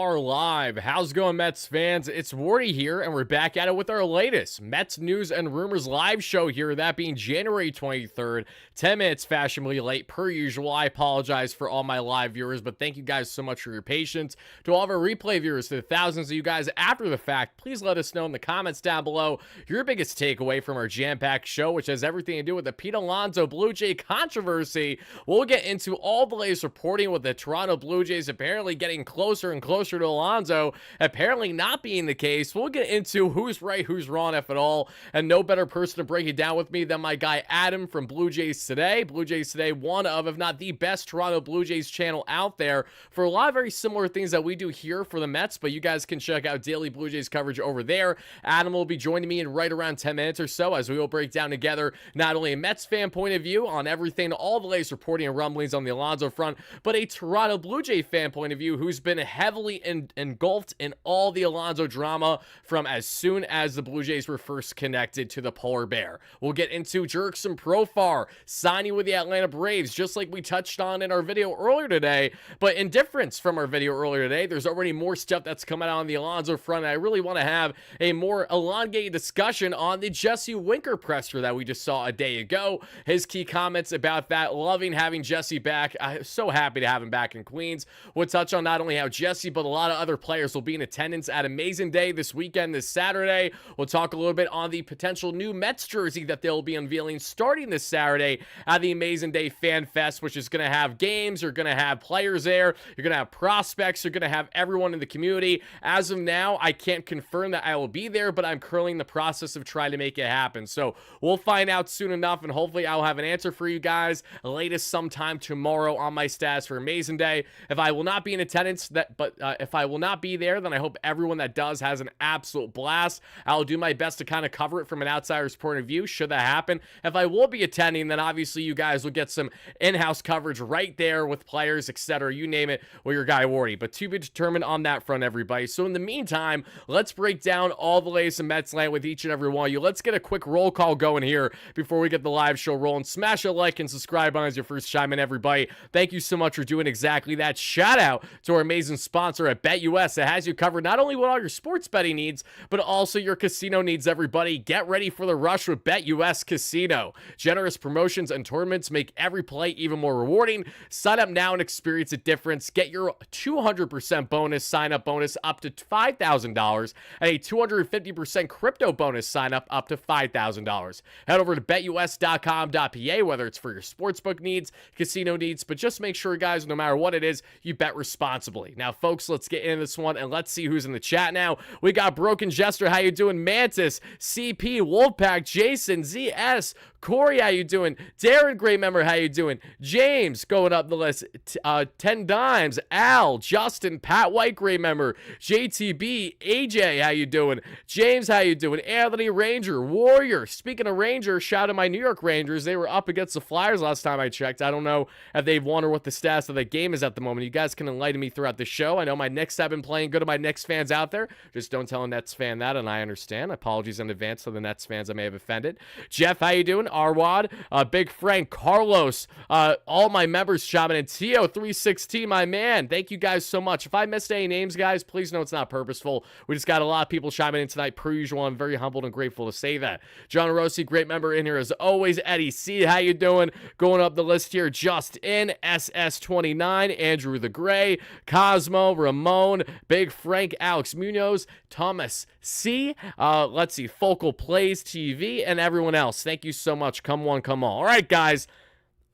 Are live. How's it going, Mets fans? It's Wardy here, and we're back at it with our latest Mets news and rumors live show here, that being January 23rd, 10 minutes fashionably late per usual. I apologize for all my live viewers, but thank you guys so much for your patience. To all of our replay viewers, to the thousands of you guys after the fact, please let us know in the comments down below your biggest takeaway from our jam-packed show, which has everything to do with the Pete Alonso Blue Jay controversy. We'll get into all the latest reporting with the Toronto Blue Jays apparently getting closer and closer to Alonso, apparently not being the case. We'll get into who's right, who's wrong, if at all, and no better person to break it down with me than my guy Adam from Blue Jays Today. Blue Jays Today, one of, if not the best Toronto Blue Jays channel out there for a lot of very similar things that we do here for the Mets, but you guys can check out daily Blue Jays coverage over there. Adam will be joining me in right around 10 minutes or so as we will break down together not only a Mets fan point of view on everything, all the latest reporting and rumblings on the Alonso front, but a Toronto Blue Jay fan point of view who's been heavily engulfed in all the Alonso drama from as soon as the Blue Jays were first connected to the Polar Bear. We'll get into Jurickson Profar signing with the Atlanta Braves, just like we touched on in our video earlier today. But in difference from our video earlier today, there's already more stuff that's coming out on the Alonso front. I really want to have a more elongated discussion on the Jesse Winker presser that we just saw a day ago. His key comments about that, loving having Jesse back. I'm so happy to have him back in Queens. We'll touch on not only how Jesse, but a lot of other players will be in attendance at Amazing Day this weekend, this Saturday. We'll talk a little bit on the potential new Mets jersey that they'll be unveiling starting this Saturday at the Amazing Day Fan Fest, which is going to have games, you're going to have players there, you're going to have prospects, you're going to have everyone in the community. As of now, I can't confirm that I will be there, but I'm currently in the process of trying to make it happen. So we'll find out soon enough, and hopefully I'll have an answer for you guys latest sometime tomorrow on my stats for Amazing Day. If I will not be in attendance, if I will not be there, then I hope everyone that does has an absolute blast. I'll do my best to kind of cover it from an outsider's point of view, should that happen. If I will be attending, then obviously you guys will get some in-house coverage right there with players, etc. You name it, with your guy Wardy. But to be determined on that front, everybody. So in the meantime, let's break down all the latest in Mets land with each and every one of you. Let's get a quick roll call going here before we get the live show rolling. Smash a like and subscribe on as your first chime in, everybody. Thank you so much for doing exactly that. Shout out to our amazing sponsor at BetUS that has you covered not only with all your sports betting needs, but also your casino needs, everybody. Get ready for the rush with BetUS Casino. Generous promotions and tournaments make every play even more rewarding. Sign up now and experience a difference. Get your 200% bonus sign-up bonus up to $5,000 and a 250% crypto bonus sign-up up to $5,000. Head over to betus.com.pa, whether it's for your sportsbook needs, casino needs, but just make sure, guys, no matter what it is, you bet responsibly. Now, folks, let's get into this one, and let's see who's in the chat now. We got Broken Jester, how you doing? Mantis, CP, Wolfpack, Jason, ZS, Corey, how you doing? Darren, great member, how you doing? James, going up the list, 10 Dimes, Al, Justin, Pat White, great member, JTB, AJ, how you doing? James, how you doing? Anthony, Ranger, Warrior. Speaking of Ranger, shout out my New York Rangers. They were up against the Flyers last time I checked. I don't know if they've won or what the status of the game is at the moment. You guys can enlighten me throughout the show. I know my Knicks have been playing good to my Knicks fans out there. Just don't tell a Nets fan that, and I understand. Apologies in advance to the Nets fans I may have offended. Jeff, how you doing? Arwad, Big Frank, Carlos, all my members chiming in. Tio316, my man. Thank you guys so much. If I missed any names, guys, please know it's not purposeful. We just got a lot of people chiming in tonight, per usual. I'm very humbled and grateful to say that. John Rossi, great member in here as always. Eddie C, how you doing? Going up the list here, Justin, SS29, Andrew the Gray, Cosmo, Ramon, Big Frank, Alex Munoz, Thomas C, let's see, Focal Plays TV, and everyone else. Thank you so much. Come one, come all. All right, guys.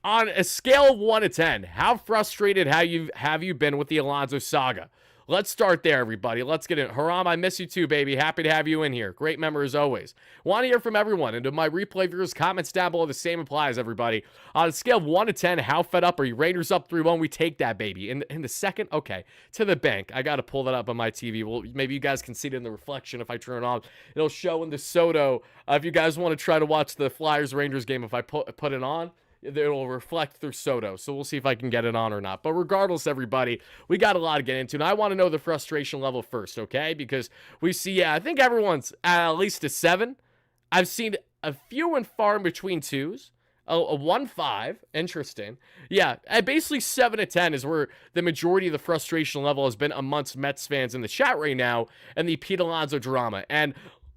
On a scale of 1 to 10, how frustrated have you been with the Alonso saga? Let's start there, everybody. Let's get in. Haram, I miss you too, baby. Happy to have you in here. Great member as always. Want to hear from everyone. And to my replay viewers, comments down below. The same applies, everybody. On a scale of 1 to 10, how fed up are you? Rangers up 3-1. We take that, baby. In the second, okay, to the bank. I got to pull that up on my TV. Well, maybe you guys can see it in the reflection if I turn it on. It'll show in the Soto. If you guys want to try to watch the Flyers-Rangers game, if I put it on, it'll reflect through Soto, so we'll see if I can get it on or not. But regardless, everybody, we got a lot to get into, and I want to know the frustration level first, okay? Because we see, I think everyone's at least a 7. I've seen a few and far in between 2s. a 1-5. Interesting. Yeah, and basically 7-10 is where the majority of the frustration level has been amongst Mets fans in the chat right now, and the Pete Alonso drama. And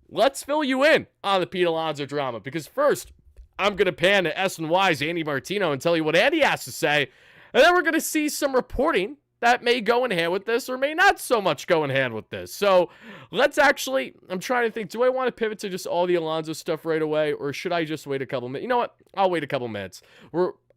let's fill you in on the Pete Alonso drama, because first, I'm going to pan to S&Y's Andy Martino and tell you what Andy has to say, and then we're going to see some reporting that may go in hand with this or may not so much go in hand with this. So let's actually, I'm trying to think, do I want to pivot to just all the Alonso stuff right away, or should I just wait a couple minutes? You know what? I'll wait a couple minutes.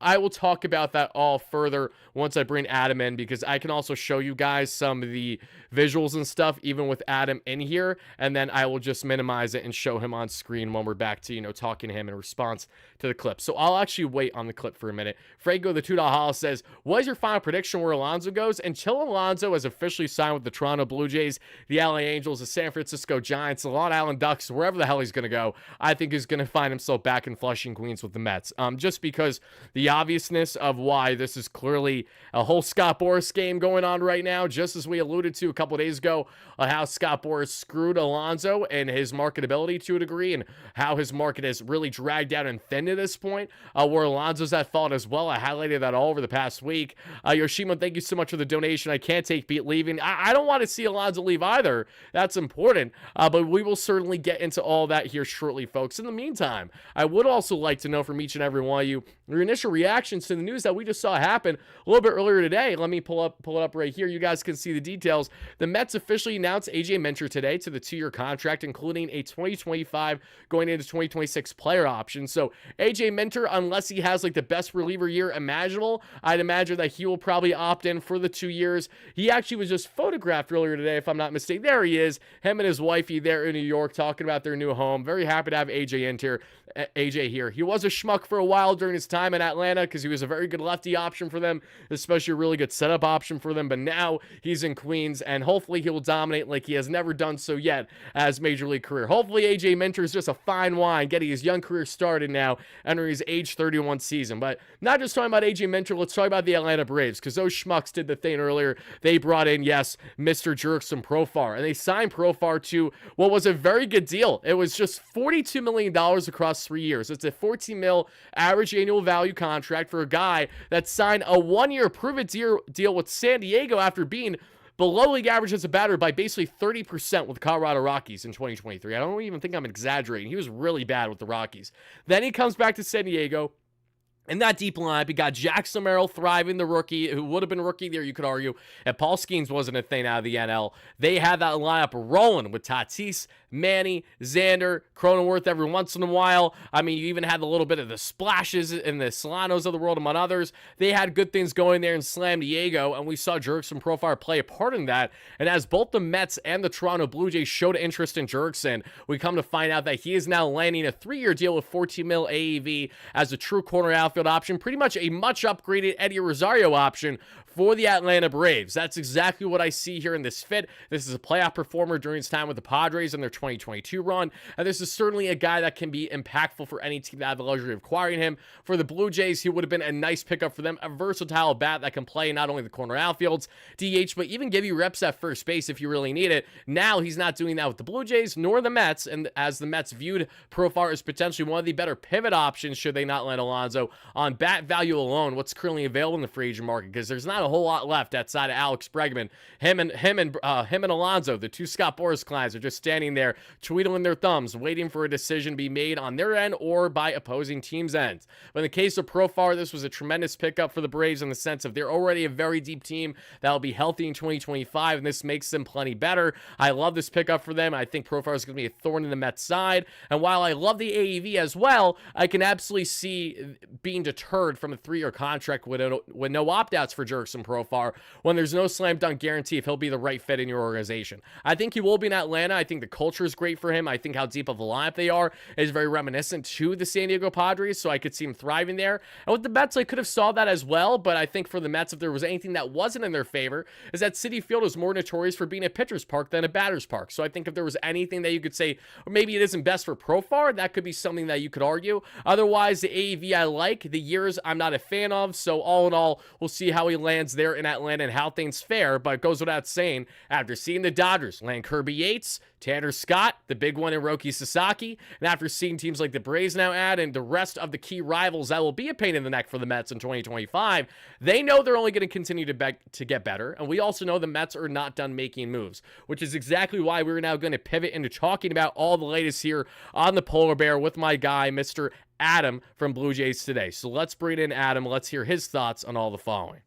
I will talk about that all further once I bring Adam in, because I can also show you guys some of the visuals and stuff, even with Adam in here, and then I will just minimize it and show him on screen when we're back to, talking to him in response to the clip. So I'll actually wait on the clip for a minute. Franco, the $2 Hall, says, what is your final prediction where Alonso goes? Until Alonso has officially signed with the Toronto Blue Jays, the LA Angels, the San Francisco Giants, the Long Island Ducks, wherever the hell he's going to go, I think he's going to find himself back in Flushing, Queens with the Mets. Just because the obviousness of why this is clearly a whole Scott Boras game going on right now, just as we alluded to a couple days ago, how Scott Boras screwed Alonso and his marketability to a degree, and how his market has really dragged out and thinned at this point, where Alonso's at fault as well. I highlighted that all over the past week. Yoshima, thank you so much for the donation. I can't take Pete leaving. I don't want to see Alonso leave either. That's important, but we will certainly get into all that here shortly, folks. In the meantime, I would also like to know from each and every one of you your initial reactions to the news that we just saw happen a little bit earlier today. Let me pull it up right here. You guys can see the details. The Mets officially announced AJ Minter today to the 2-year contract, including a 2025 going into 2026 player option. So AJ Minter, unless he has like the best reliever year imaginable, I'd imagine that he will probably opt in for the 2 years. He actually was just photographed earlier today, if I'm not mistaken. There he is, him and his wifey there in New York talking about their new home. Very happy to have AJ here. He was a schmuck for a while during his time in Atlanta because he was a very good lefty option for them, especially a really good setup option for them. But now he's in Queens, and hopefully he will dominate like he has never done so yet as Major League career. Hopefully AJ Minter is just a fine wine, getting his young career started now, entering his age 31 season. But not just talking about AJ Minter, let's talk about the Atlanta Braves, because those schmucks did the thing earlier. They brought in, yes, Mr. Jerkson Profar, and they signed Profar to what was a very good deal. It was just $42 million across 3 years. It's a $14 million average annual value contract for a guy that signed a 1-year prove-it deal with San Diego after being below league average as a batter by basically 30% with Colorado Rockies in 2023. I don't even think I'm exaggerating. He was really bad with the Rockies. Then he comes back to San Diego. In that deep lineup, you got Jackson Merrill thriving, the rookie, who would have been rookie there, you could argue, and Paul Skeens wasn't a thing out of the NL. They had that lineup rolling with Tatis, Manny, Xander, Cronenworth every once in a while. I mean, you even had a little bit of the Splashes and the Solanos of the world, among others. They had good things going there in San Diego, and we saw Jerkson Profar play a part in that. And as both the Mets and the Toronto Blue Jays showed interest in Jerkson, we come to find out that he is now landing a 3-year deal with $14 million AAV as a true corner outfield option, pretty much a much upgraded Eddie Rosario option for the Atlanta Braves. That's exactly what I see here in this fit. This is a playoff performer during his time with the Padres in their 2022 run, and this is certainly a guy that can be impactful for any team that had the luxury of acquiring him. For the Blue Jays, he would have been a nice pickup for them, a versatile bat that can play not only the corner outfields, DH, but even give you reps at first base if you really need it. Now he's not doing that with the Blue Jays nor the Mets, and as the Mets viewed Profar as potentially one of the better pivot options should they not land Alonso on bat value alone, what's currently available in the free agent market, because there's not a whole lot left outside of Alex Bregman. Him and Alonso, the two Scott Boras clients, are just standing there twiddling their thumbs, waiting for a decision to be made on their end or by opposing teams' ends. But in the case of Profar, this was a tremendous pickup for the Braves in the sense of they're already a very deep team that will be healthy in 2025, and this makes them plenty better. I love this pickup for them. I think Profar is going to be a thorn in the Mets' side, and while I love the AAV as well, I can absolutely see being deterred from a 3-year contract with no opt-outs for Jerkson Profar when there's no slam dunk guarantee if he'll be the right fit in your organization. I think he will be in Atlanta. I think the culture is great for him. I think how deep of a lineup they are is very reminiscent to the San Diego Padres, so I could see him thriving there. And with the Mets, I could have saw that as well, but I think for the Mets, if there was anything that wasn't in their favor, is that Citi Field is more notorious for being a pitcher's park than a batter's park. So I think if there was anything that you could say, or maybe it isn't best for Profar, that could be something that you could argue. Otherwise, the AAV I like, the years I'm not a fan of, so all in all, we'll see how he lands fans there in Atlanta and how things fare, but it goes without saying, after seeing the Dodgers land Kirby Yates, Tanner Scott, the big one in Roki Sasaki, and after seeing teams like the Braves now add and the rest of the key rivals that will be a pain in the neck for the Mets in 2025, they know they're only going to continue to get better, and we also know the Mets are not done making moves, which is exactly why we're now going to pivot into talking about all the latest here on the Polar Bear with my guy, Mr. Adam from Blue Jays Today. So let's bring in Adam. Let's hear his thoughts on all the following.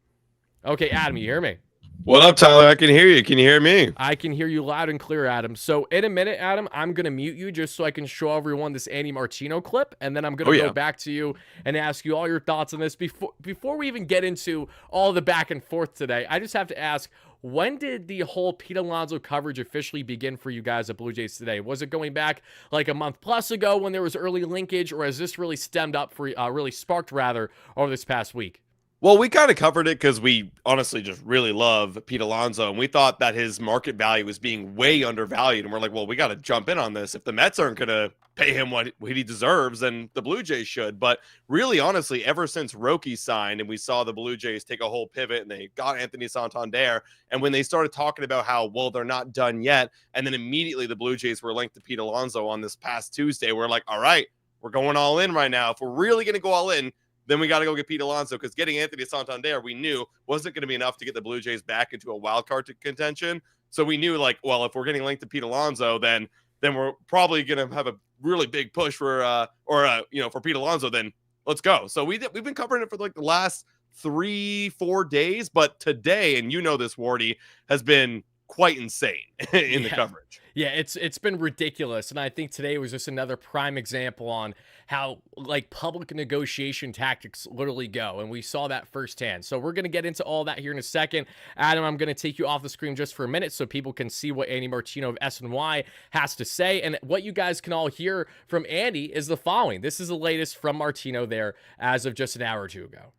Okay, Adam, you hear me? What up, Tyler? I can hear you. Can you hear me? I can hear you loud and clear, Adam. So in a minute, Adam, I'm going to mute you just so I can show everyone this Andy Martino clip, and then I'm going to go back to you and ask you all your thoughts on this. Before we even get into all the back and forth today, I just have to ask, when did the whole Pete Alonso coverage officially begin for you guys at Blue Jays Today? Was it going back like a month plus ago when there was early linkage, or has this really stemmed up for really sparked rather over this past week? Well, we kind of covered it because we honestly just really love Pete Alonso, and we thought that his market value was being way undervalued. And we're like, well, we got to jump in on this. If the Mets aren't going to pay him what he deserves, then the Blue Jays should. But really, honestly, ever since Roki signed and we saw the Blue Jays take a whole pivot and they got Anthony Santander, and when they started talking about how, well, they're not done yet, and then immediately the Blue Jays were linked to Pete Alonso on this past Tuesday, we're like, all right, we're going all in right now. If we're really going to go all in, then we got to go get Pete Alonso, because getting Anthony Santander, we knew wasn't going to be enough to get the Blue Jays back into a wild card contention. So we knew, like, well, if we're getting linked to Pete Alonso, then we're probably going to have a really big push for for Pete Alonso. Then let's go. So we've been covering it for like the last 3-4 days, but today, and you know this, Wardy, has been quite insane in the coverage. Yeah, it's been ridiculous, and I think today was just another prime example on how like public negotiation tactics literally go, and we saw that firsthand. So we're going to get into all that here in a second. Adam, I'm going to take you off the screen just for a minute so people can see what Andy Martino of SNY has to say, and what you guys can all hear from Andy is the following. This is the latest from Martino there as of just an hour or two ago.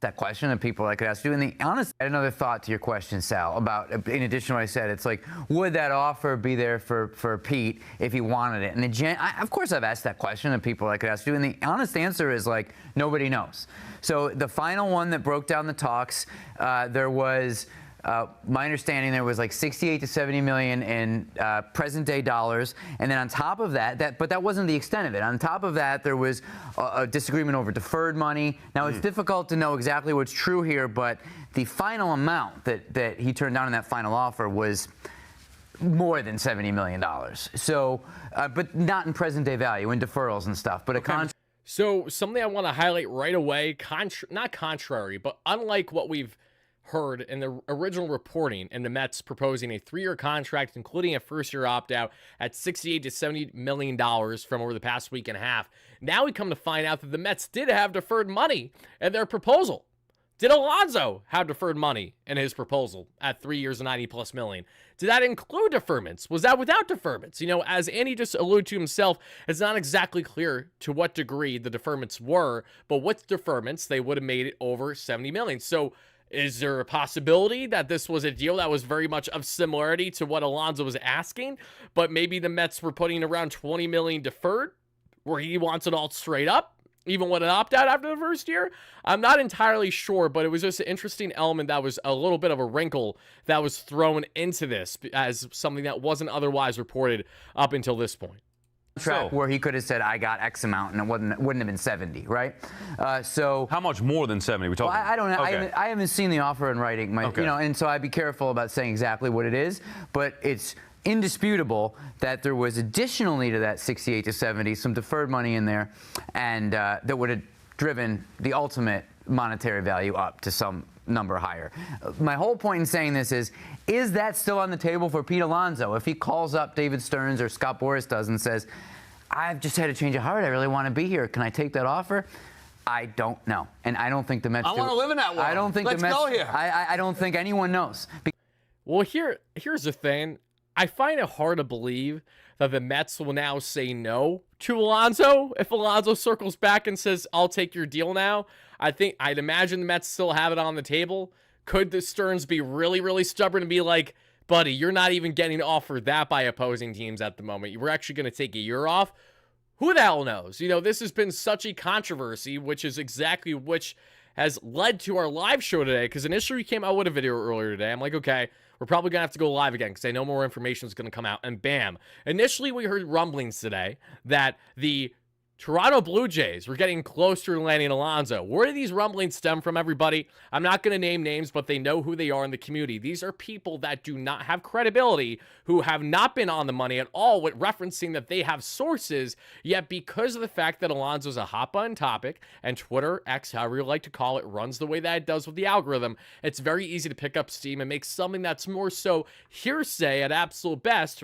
That question that people I could ask you. And the honest, I had another thought to your question, Sal, about, in addition to what I said, it's like, would that offer be there for Pete if he wanted it? And of course I've asked that question of people I could ask you, and the honest answer is like, nobody knows. So the final one that broke down the talks, there was, my understanding, there was like 68 to 70 million in present day dollars, and then on top of that, but that wasn't the extent of it. On top of that, there was a disagreement over deferred money. Now it's difficult to know exactly what's true here, but the final amount that he turned down in that final offer was more than $70 million. So, but not in present day value, in deferrals and stuff. But So something I want to highlight right away, not contrary, but unlike what we've heard in the original reporting, and the Mets proposing a 3-year contract, including a first-year opt-out at $68 to $70 million from over the past week and a half. Now we come to find out that the Mets did have deferred money in their proposal. Did Alonso have deferred money in his proposal at 3 years and $90+ million? Did that include deferments? Was that without deferments? You know, as Andy just alluded to himself, it's not exactly clear to what degree the deferments were, but with deferments, they would have made it over $70 million. So is there a possibility that this was a deal that was very much of similarity to what Alonso was asking, but maybe the Mets were putting around $20 million deferred, where he wants it all straight up, even with an opt-out after the first year? I'm not entirely sure, but it was just an interesting element that was a little bit of a wrinkle that was thrown into this as something that wasn't otherwise reported up until this point. Where he could have said, I got X amount, and it wouldn't have been 70, right? So how much more than 70 we talking? Well, I don't know. Okay. I haven't seen the offer in writing, Okay. You know, and so I'd be careful about saying exactly what it is. But it's indisputable that there was additionally to that 68 to 70 some deferred money in there, and that would have driven the ultimate monetary value up to some number higher. My whole point in saying this is that still on the table for Pete Alonso? If he calls up David Stearns or Scott Boras does and says, I've just had a change of heart, I really want to be here, can I take that offer? I don't know, and I don't think the Mets. I want to live in that world. I don't think Let's the Mets. go here. I don't think anyone knows. Well, here's the thing. I find it hard to believe that the Mets will now say no to Alonso if Alonso circles back and says, I'll take your deal now. I'd imagine the Mets still have it on the table. Could the Stearns be really, really stubborn and be like, buddy, you're not even getting offered that by opposing teams at the moment. We're actually going to take a year off. who the hell knows? You know, this has been such a controversy, which is exactly which has led to our live show today. Because initially we came out with a video earlier today. I'm like, okay, we're probably going to have to go live again because I know more information is going to come out. And bam. Initially, we heard rumblings today that the Toronto Blue Jays were getting closer to landing Alonso. Where do these rumblings stem from, everybody? I'm not going to name names, but they know who they are in the community. These are people that do not have credibility, who have not been on the money at all, with referencing that they have sources, yet because of the fact that Alonso's a hot button topic, and Twitter, X, however you like to call it, runs the way that it does with the algorithm, it's very easy to pick up steam and make something that's more so hearsay at absolute best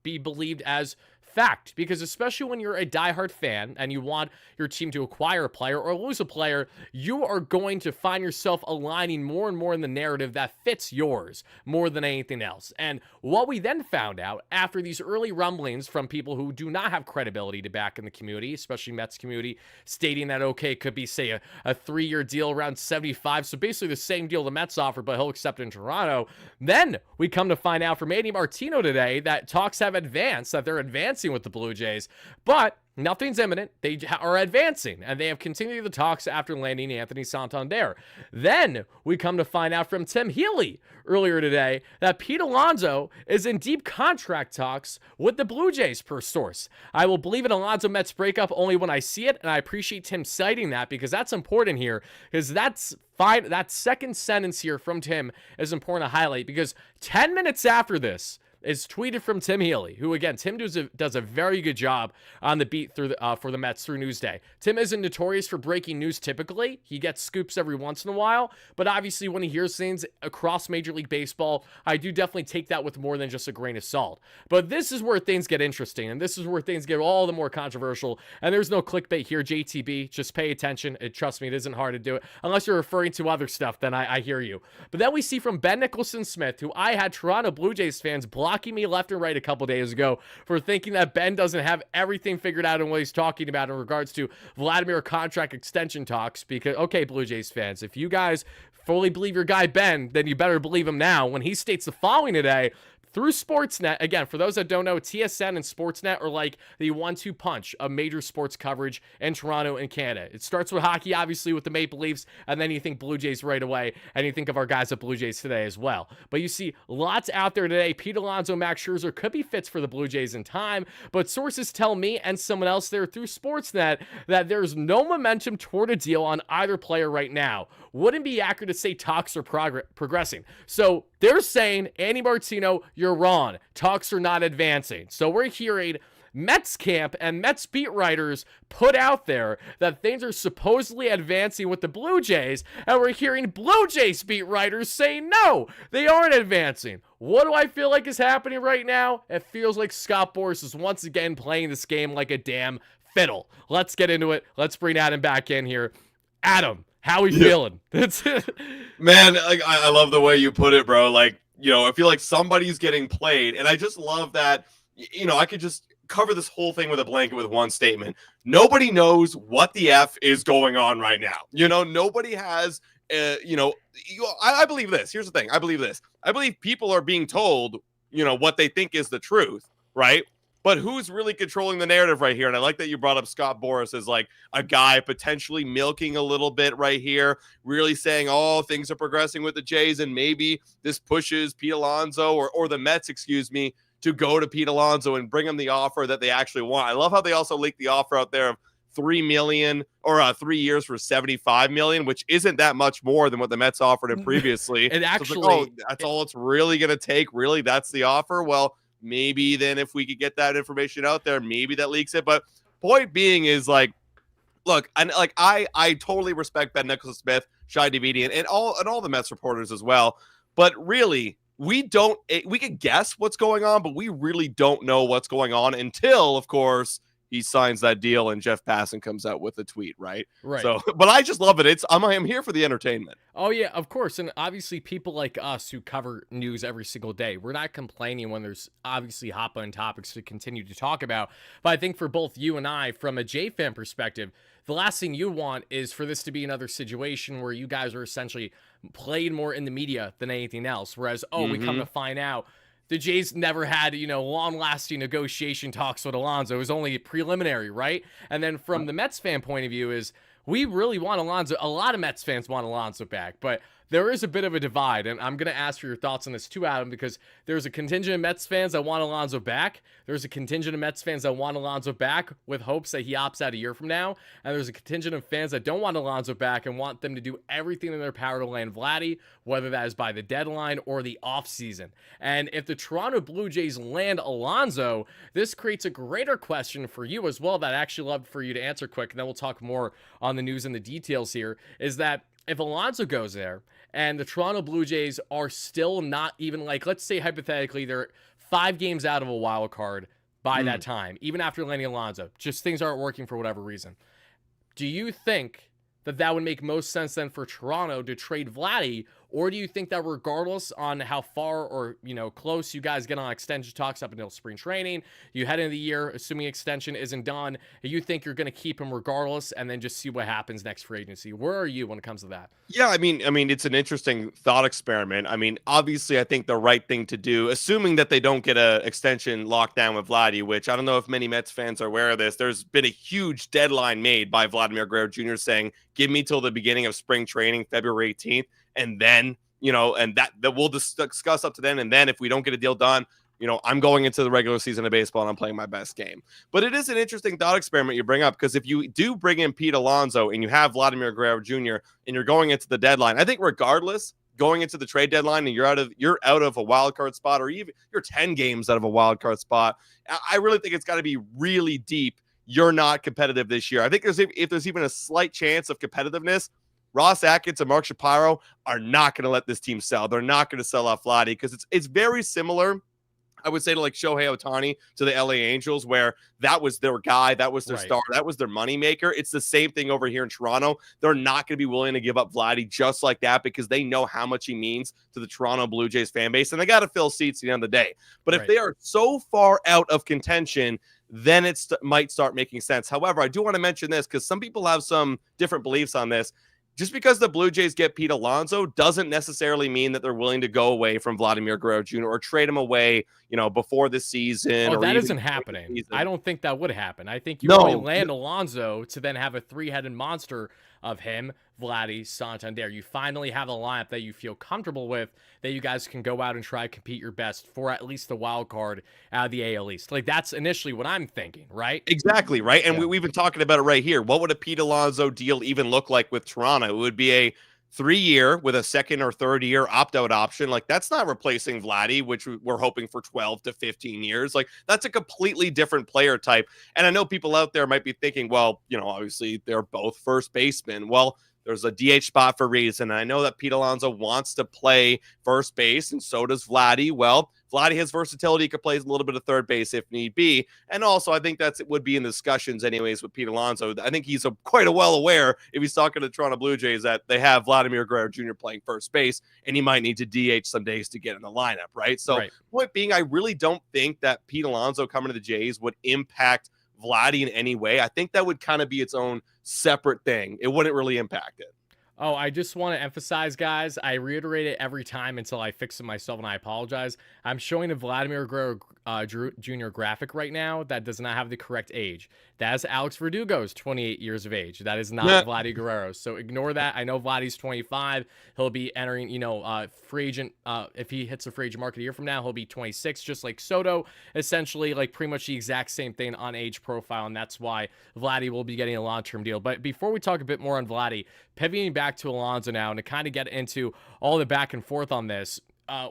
be believed as fact. Because especially when you're a diehard fan and you want your team to acquire a player or lose a player, you are going to find yourself aligning more and more in the narrative that fits yours more than anything else. And what we then found out after these early rumblings from people who do not have credibility to back in the community, especially Mets community, stating that, okay, it could be, say, a 3-year deal around 75, so basically the same deal the Mets offered, but he'll accept it in Toronto. Then we come to find out from Andy Martino today that talks have advanced, that they're advancing with the Blue Jays, but nothing's imminent. They are advancing, and they have continued the talks after landing Anthony Santander. Then we come to find out from Tim Healy earlier today that Pete Alonso is in deep contract talks with the Blue Jays, per source. I will believe an Alonso Mets breakup only when I see it, and I appreciate Tim citing that because that's important here, because that's fine. That second sentence here from Tim is important to highlight, because 10 minutes after this is tweeted from Tim Healy, who, again, Tim does a very good job on the beat through for the Mets through Newsday. Tim isn't notorious for breaking news typically. He gets scoops every once in a while, but obviously when he hears things across Major League Baseball, I do definitely take that with more than just a grain of salt. But this is where things get interesting, and this is where things get all the more controversial, and there's no clickbait here, JTB. Just pay attention. Trust me, it isn't hard to do it. Unless you're referring to other stuff, then I hear you. But then we see from Ben Nicholson-Smith, who I had Toronto Blue Jays fans blocking me left and right a couple days ago for thinking that Ben doesn't have everything figured out in what he's talking about in regards to Vladimir contract extension talks. Because, okay, Blue Jays fans, if you guys fully believe your guy Ben, then you better believe him now when he states the following today. Through Sportsnet, again, for those that don't know, TSN and Sportsnet are like the 1-2 punch of major sports coverage in Toronto and Canada. It starts with hockey, obviously, with the Maple Leafs, and then you think Blue Jays right away, and you think of our guys at Blue Jays today as well. But you see lots out there today. Pete Alonso, Max Scherzer could be fits for the Blue Jays in time, but sources tell me and someone else there through Sportsnet that there's no momentum toward a deal on either player right now. Wouldn't be accurate to say talks are progressing. So they're saying, Andy Martino, you're wrong. Talks are not advancing. So we're hearing Mets camp and Mets beat writers put out there that things are supposedly advancing with the Blue Jays, and we're hearing Blue Jays beat writers saying no, they aren't advancing. What do I feel like is happening right now? It feels like Scott Boras is once again playing this game like a damn fiddle. Let's get into it. Let's bring Adam back in here. Adam, how we feeling? Man, like I love the way you put it, bro. Like, I feel like somebody's getting played, and I just love that, I could just cover this whole thing with a blanket with one statement. Nobody knows what the F is going on right now. Nobody has, I believe this. Here's the thing. I believe this. I believe people are being told, what they think is the truth, right? But who's really controlling the narrative right here? And I like that you brought up Scott Boras as like a guy potentially milking a little bit right here, really saying, oh, things are progressing with the Jays, and maybe this pushes Pete Alonso or the Mets, to go to Pete Alonso and bring him the offer that they actually want. I love how they also leaked the offer out there of $3 million or 3 years for $75 million, which isn't that much more than what the Mets offered him previously. And actually, so that's all it's really going to take. Really, that's the offer. Well, maybe then if we could get that information out there, maybe that leaks it. But point being is like, look, and like I totally respect Ben Nicholson-Smith, Shai Davidi, and all the Mets reporters as well. But really, we could guess what's going on, but we really don't know what's going on until, of course, he signs that deal and Jeff Passan comes out with a tweet, right? Right. So, but I just love it. I'm here for the entertainment. Oh, yeah, of course. And obviously people like us who cover news every single day, we're not complaining when there's obviously hot button topics to continue to talk about. But I think for both you and I, from a J fan perspective, the last thing you want is for this to be another situation where you guys are essentially played more in the media than anything else. Whereas, we come to find out the Jays never had, long-lasting negotiation talks with Alonso. It was only preliminary, right? And then from the Mets fan point of view is we really want Alonso. A lot of Mets fans want Alonso back, but there is a bit of a divide, and I'm going to ask for your thoughts on this too, Adam, because there's a contingent of Mets fans that want Alonso back. There's a contingent of Mets fans that want Alonso back with hopes that he opts out a year from now, and there's a contingent of fans that don't want Alonso back and want them to do everything in their power to land Vladdy, whether that is by the deadline or the offseason. And if the Toronto Blue Jays land Alonso, this creates a greater question for you as well that I actually love for you to answer quick, and then we'll talk more on the news and the details here, is that if Alonso goes there and the Toronto Blue Jays are still not even, like, let's say hypothetically they're 5 games out of a wild card by that time, even after landing Alonso, just things aren't working for whatever reason. Do you think that that would make most sense then for Toronto to trade Vladdy, or do you think that regardless on how far or, close you guys get on extension talks up until spring training, you head into the year, assuming extension isn't done, you think you're going to keep him regardless and then just see what happens next free agency? Where are you when it comes to that? Yeah, I mean, it's an interesting thought experiment. I mean, obviously, I think the right thing to do, assuming that they don't get a extension locked down with Vladdy, which I don't know if many Mets fans are aware of this. There's been a huge deadline made by Vladimir Guerrero Jr. saying, give me till the beginning of spring training, February 18th, and then, and that we'll discuss up to then. And then if we don't get a deal done, I'm going into the regular season of baseball and I'm playing my best game. But it is an interesting thought experiment you bring up, because if you do bring in Pete Alonso and you have Vladimir Guerrero Jr. and you're going into the deadline, I think regardless, going into the trade deadline and you're out of a wild card spot, or even you're 10 games out of a wild card spot, I really think it's got to be really deep. You're not competitive this year. I think if there's even a slight chance of competitiveness, Ross Atkins and Mark Shapiro are not going to let this team sell. They're not going to sell off Vladdy, because it's very similar, I would say, to like Shohei Ohtani to the LA Angels, where that was their guy, that was their star, that was their moneymaker. It's the same thing over here in Toronto. They're not going to be willing to give up Vladdy just like that, because they know how much he means to the Toronto Blue Jays fan base, and they got to fill seats at the end of the day. But if they are so far out of contention, then it might start making sense. However, I do want to mention this, because some people have some different beliefs on this. Just because the Blue Jays get Pete Alonso doesn't necessarily mean that they're willing to go away from Vladimir Guerrero Jr. or trade him away, before the season. Oh, that isn't happening. I don't think that would happen. I think you only land Alonso to then have a 3-headed monster of him, Vladdy, Santander. You finally have a lineup that you feel comfortable with, that you guys can go out and try to compete your best for at least the wild card out of the AL East. Like, that's initially what I'm thinking, right? Exactly, right? And we've been talking about it right here. What would a Pete Alonso deal even look like with Toronto? It would be a 3-year with a second or third year opt-out option. Like, that's not replacing Vladdy, which we're hoping for 12 to 15 years. Like, that's a completely different player type. And I know people out there might be thinking, well, obviously they're both first basemen. Well, there's a DH spot for a reason. And I know that Pete Alonso wants to play first base, and so does Vladdy. Well, Vladdy has versatility. He could play a little bit of third base if need be. And also, I think it would be in the discussions anyways with Pete Alonso. I think he's quite well aware, if he's talking to the Toronto Blue Jays, that they have Vladimir Guerrero Jr. playing first base, and he might need to DH some days to get in the lineup, right? So, point being, I really don't think that Pete Alonso coming to the Jays would impact Vladdy in any way. I think that would kind of be its own separate thing. It wouldn't really impact it. Oh, I just want to emphasize, guys, I reiterate it every time until I fix it myself, and I apologize. I'm showing a Vladimir Guerrero Jr. graphic right now that does not have the correct age. That's Alex Verdugo's 28 years of age. That is not Vladdy Guerrero. So ignore that. I know Vladdy's 25. He'll be entering, free agent. If he hits the free agent market a year from now, he'll be 26, just like Soto. Essentially, like pretty much the exact same thing on age profile, and that's why Vladdy will be getting a long-term deal. But before we talk a bit more on Vladdy, pivoting back to Alonso now, and to kind of get into all the back and forth on this,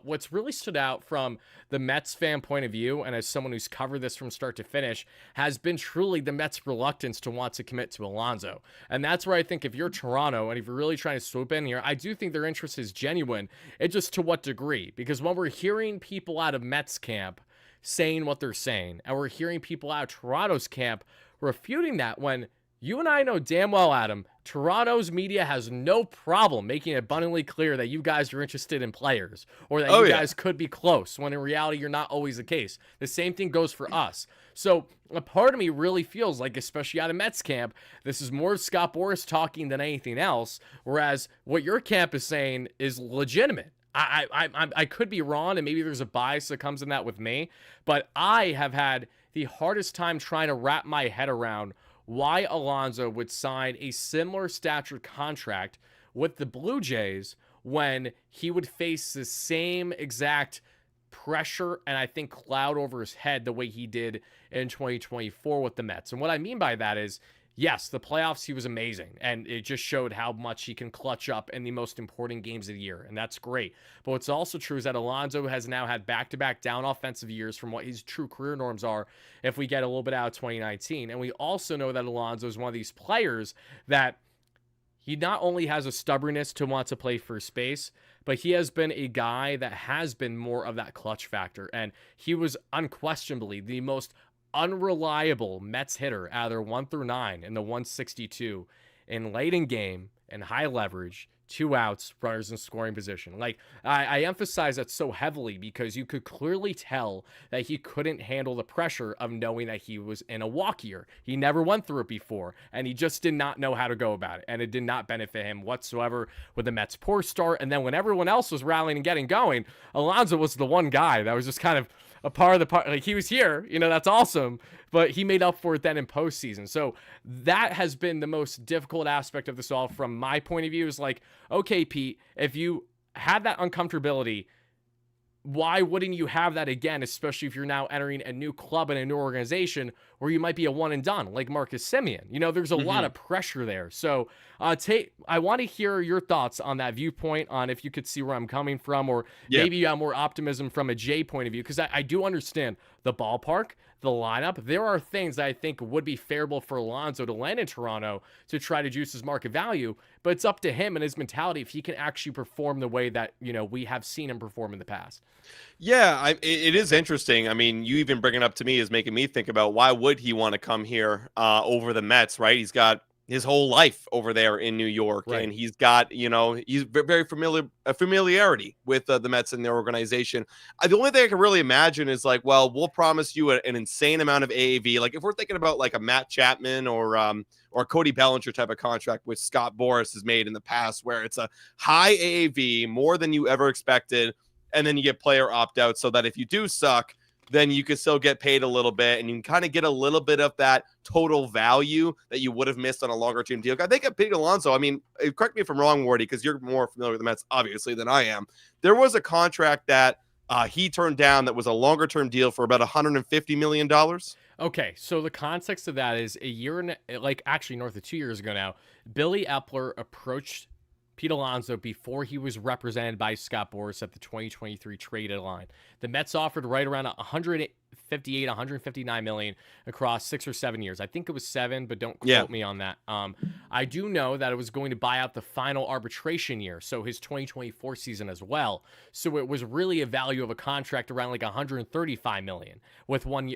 what's really stood out from the Mets fan point of view, and as someone who's covered this from start to finish, has been truly the Mets' reluctance to want to commit to Alonso. And that's where I think if you're Toronto, and if you're really trying to swoop in here, I do think their interest is genuine. It's just to what degree? Because when we're hearing people out of Mets camp saying what they're saying, and we're hearing people out of Toronto's camp refuting that, when you and I know damn well, Adam, Toronto's media has no problem making it abundantly clear that you guys are interested in players, or that you guys could be close, when in reality you're not always the case. The same thing goes for us. So a part of me really feels like, especially out of Mets camp, this is more Scott Boras talking than anything else, whereas what your camp is saying is legitimate. I could be wrong, and maybe there's a bias that comes in that with me, but I have had the hardest time trying to wrap my head around why Alonso would sign a similar statured contract with the Blue Jays when he would face the same exact pressure and I think cloud over his head the way he did in 2024 with the Mets. And what I mean by that is, yes, the playoffs, he was amazing, and it just showed how much he can clutch up in the most important games of the year, and that's great. But what's also true is that Alonso has now had back-to-back down offensive years from what his true career norms are if we get a little bit out of 2019. And we also know that Alonso is one of these players that he not only has a stubbornness to want to play first base, but he has been a guy that has been more of that clutch factor. And he was unquestionably the most unreliable Mets hitter out of their 1 through 9 in the 162 in late in game and high leverage, 2 outs, runners in scoring position. Like, I emphasize that so heavily because you could clearly tell that he couldn't handle the pressure of knowing that he was in a walk year. He never went through it before, and he just did not know how to go about it, and it did not benefit him whatsoever with the Mets' poor start. And then when everyone else was rallying and getting going, Alonso was the one guy that was just kind of a part of the part. Like, he was here, that's awesome, but he made up for it then in postseason. So that has been the most difficult aspect of this all from my point of view, is like, okay, Pete, if you had that uncomfortability, why wouldn't you have that again, especially if you're now entering a new club and a new organization where you might be a one and done, like Marcus Semien? There's a lot of pressure there. So I want to hear your thoughts on that viewpoint, on if you could see where I'm coming from, or maybe more optimism from a Jay point of view, because I do understand the ballpark, the lineup. There are things that I think would be favorable for Alonso to land in Toronto to try to juice his market value, but it's up to him and his mentality if he can actually perform the way that, we have seen him perform in the past. Yeah, it is interesting. I mean, you even bringing it up to me is making me think about why would he want to come here over the Mets, right? He's got his whole life over there in New York, right, and he's got, he's very familiarity with the Mets and their organization. The only thing I can really imagine is like, well, we'll promise you an insane amount of AAV. Like if we're thinking about like a Matt Chapman or Cody Bellinger type of contract, which Scott Boras has made in the past, where it's a high AAV, more than you ever expected, and then you get player opt-out so that if you do suck, then you can still get paid a little bit, and you can kind of get a little bit of that total value that you would have missed on a longer-term deal. I think at Pete Alonso, I mean, correct me if I'm wrong, Wardy, because you're more familiar with the Mets, obviously, than I am. There was a contract that he turned down that was a longer-term deal for about $150 million. Okay, so the context of that is actually north of 2 years ago now, Billy Epler approached Pete Alonso before he was represented by Scott Boras at the 2023 trade deadline. The Mets offered right around 158, 159 million across 6 or 7 years. I think it was 7, but don't quote me on that. I do know that it was going to buy out the final arbitration year, so his 2024 season as well. So it was really a value of a contract around like 135 million with 1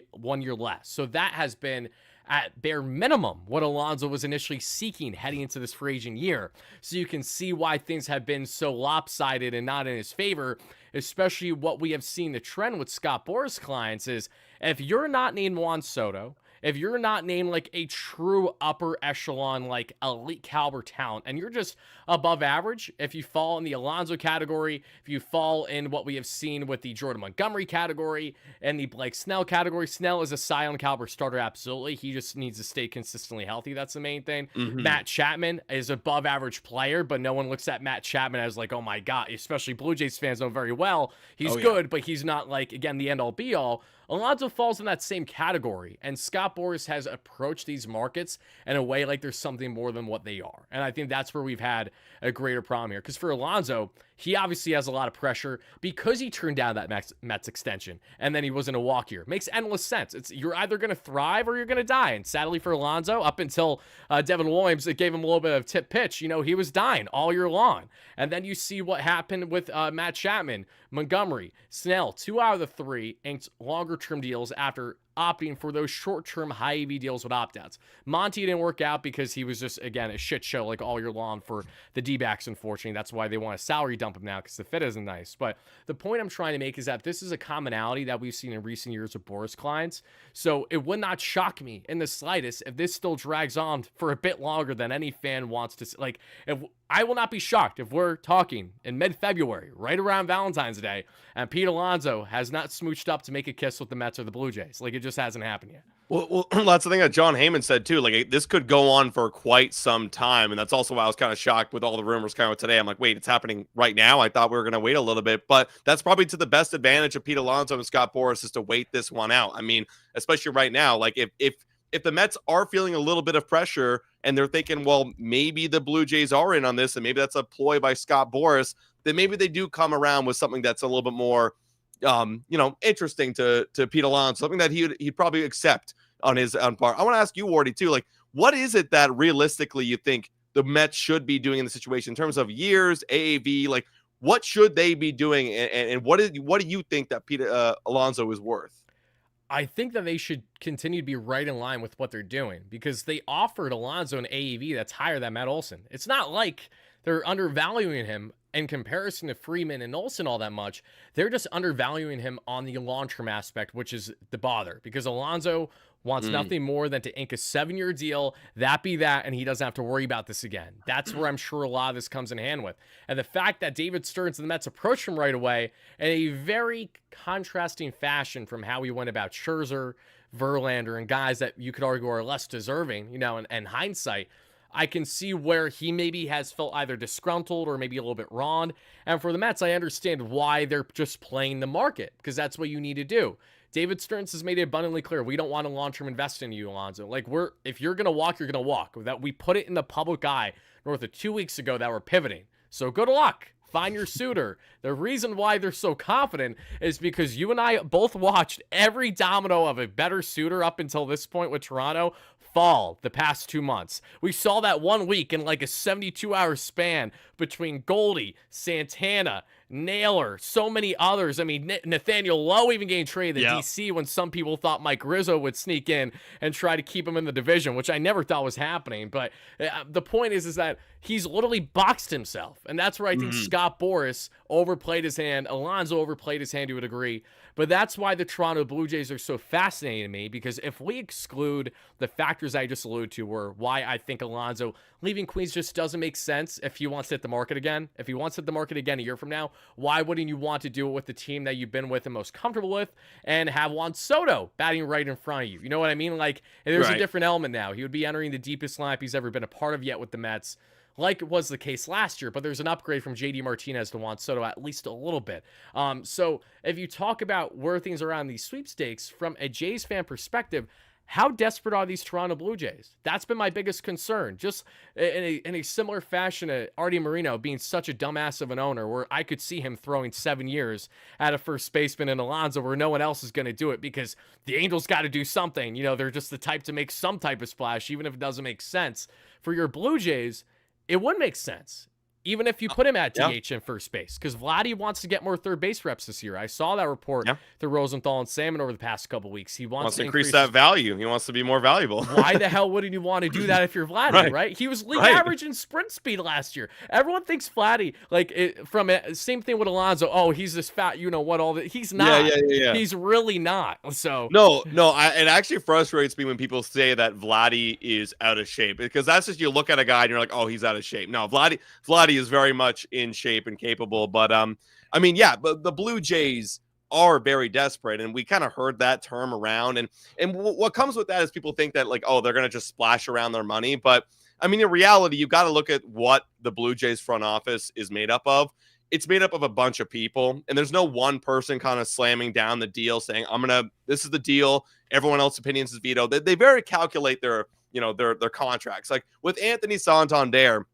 year less. So that has been at bare minimum what Alonso was initially seeking heading into this free agent year. So you can see why things have been so lopsided and not in his favor, especially what we have seen the trend with Scott Boras clients is if you're not named Juan Soto, if you're not named like a true upper echelon, like elite caliber talent, and you're just above average, if you fall in the Alonso category, if you fall in what we have seen with the Jordan Montgomery category and the Blake Snell category, Snell is a Cy Young caliber starter, absolutely. He just needs to stay consistently healthy. That's the main thing. Matt Chapman is above average player, but no one looks at Matt Chapman as like, oh my God, especially Blue Jays fans know very well. He's good, but he's not like, again, the end all be all. Alonso falls in that same category, and Scott Boras has approached these markets in a way like there's something more than what they are. And I think that's where we've had a greater problem here. Because for Alonso, he obviously has a lot of pressure because he turned down that Mets extension, and then he was in a walk year. Makes endless sense. You're either going to thrive or you're going to die. And sadly for Alonso, up until Devin Williams, it gave him a little bit of tip pitch. He was dying all year long. And then you see what happened with Matt Chapman, Montgomery, Snell, 2 out of the 3 inked longer-term deals after opting for those short-term high AV deals with opt-outs. Monty didn't work out because he was just, again, a shit show like all year long for the D-backs, unfortunately. That's why they want to salary dump him now, because the fit isn't nice. But the point I'm trying to make is that this is a commonality that we've seen in recent years with Boras clients. So it would not shock me in the slightest if this still drags on for a bit longer than any fan wants to. Like, if I will not be shocked if we're talking in mid-February, right around Valentine's Day, and Pete Alonso has not smooched up to make a kiss with the Mets or the Blue Jays. Like, it just hasn't happened yet. Well, that's the thing that John Heyman said too. Like, this could go on for quite some time, and that's also why I was kind of shocked with all the rumors coming out today. I'm like, wait, it's happening right now. I thought we were going to wait a little bit, but that's probably to the best advantage of Pete Alonso and Scott Boras is to wait this one out. I mean, especially right now, like if the Mets are feeling a little bit of pressure and they're thinking, well, maybe the Blue Jays are in on this, and maybe that's a ploy by Scott Boras, then maybe they do come around with something that's a little bit more, interesting to Pete Alonso, something that he'd probably accept on his own part. I want to ask you, Wardy, too, like, what is it that realistically you think the Mets should be doing in the situation in terms of years, AAV? Like, what should they be doing, and what do you think that Pete Alonso is worth? I think that they should continue to be right in line with what they're doing because they offered Alonso an AAV that's higher than Matt Olson. It's not like they're undervaluing him in comparison to Freeman and Olson all that much. They're just undervaluing him on the long-term aspect, which is the bother because Alonso wants nothing more than to ink a 7-year deal, that be that, and he doesn't have to worry about this again. That's where I'm sure a lot of this comes in hand with. And the fact that David Stearns and the Mets approached him right away in a very contrasting fashion from how he went about Scherzer, Verlander, and guys that you could argue are less deserving, in hindsight, I can see where he maybe has felt either disgruntled or maybe a little bit wrong. And for the Mets, I understand why they're just playing the market because that's what you need to do. David Stearns has made it abundantly clear we don't want to long-term invest in you, Alonso. Like, if you're going to walk, you're going to walk. That we put it in the public eye north of 2 weeks ago that we're pivoting. So good luck. Find your suitor. The reason why they're so confident is because you and I both watched every domino of a better suitor up until this point with Toronto fall the past 2 months. We saw that 1 week in like a 72-hour span between Goldie, Santana, Naylor, so many others. I mean, Nathaniel Lowe even getting traded to DC when some people thought Mike Rizzo would sneak in and try to keep him in the division, which I never thought was happening. But the point is that he's literally boxed himself. And that's where I think Scott Boras overplayed his hand. Alonso overplayed his hand to a degree. But that's why the Toronto Blue Jays are so fascinating to me, because if we exclude the factors I just alluded to, were why I think Alonso leaving Queens just doesn't make sense if he wants to hit the market again. If he wants to hit the market again a year from now, why wouldn't you want to do it with the team that you've been with and most comfortable with and have Juan Soto batting right in front of you? You know what I mean? Like, there's a different element now. He would be entering the deepest lineup he's ever been a part of yet with the Mets, like it was the case last year, but there's an upgrade from JD Martinez to Juan Soto at least a little bit. So if you talk about where things are on these sweepstakes from a Jays fan perspective, how desperate are these Toronto Blue Jays? That's been my biggest concern. Just in a similar fashion to Artie Moreno being such a dumbass of an owner, where I could see him throwing 7 years at a first baseman in Alonso where no one else is going to do it because the Angels got to do something. They're just the type to make some type of splash, even if it doesn't make sense. For your Blue Jays, it would make sense, even if you put him at DH in first base, because Vladdy wants to get more third base reps this year. I saw that report to Rosenthal and Salmon over the past couple weeks. He wants to increase that value. He wants to be more valuable. Why the hell wouldn't you want to do that if you're Vladdy, right? He was league average in sprint speed last year. Everyone thinks Vladdy, same thing with Alonso. Oh, he's this fat, all that. He's not. Yeah. He's really not. So no. It actually frustrates me when people say that Vladdy is out of shape, because that's just, you look at a guy and you're like, oh, he's out of shape. No, Vladdy is very much in shape and capable. But but the Blue Jays are very desperate, and we kind of heard that term around, and what comes with that is people think that, like, oh, they're going to just splash around their money. But I mean, in reality, you've got to look at what the Blue Jays front office is made up of. It's made up of a bunch of people, and there's no one person kind of slamming down the deal saying, this is the deal, everyone else's opinions is veto. They very calculate their contracts. Like with Anthony Santander,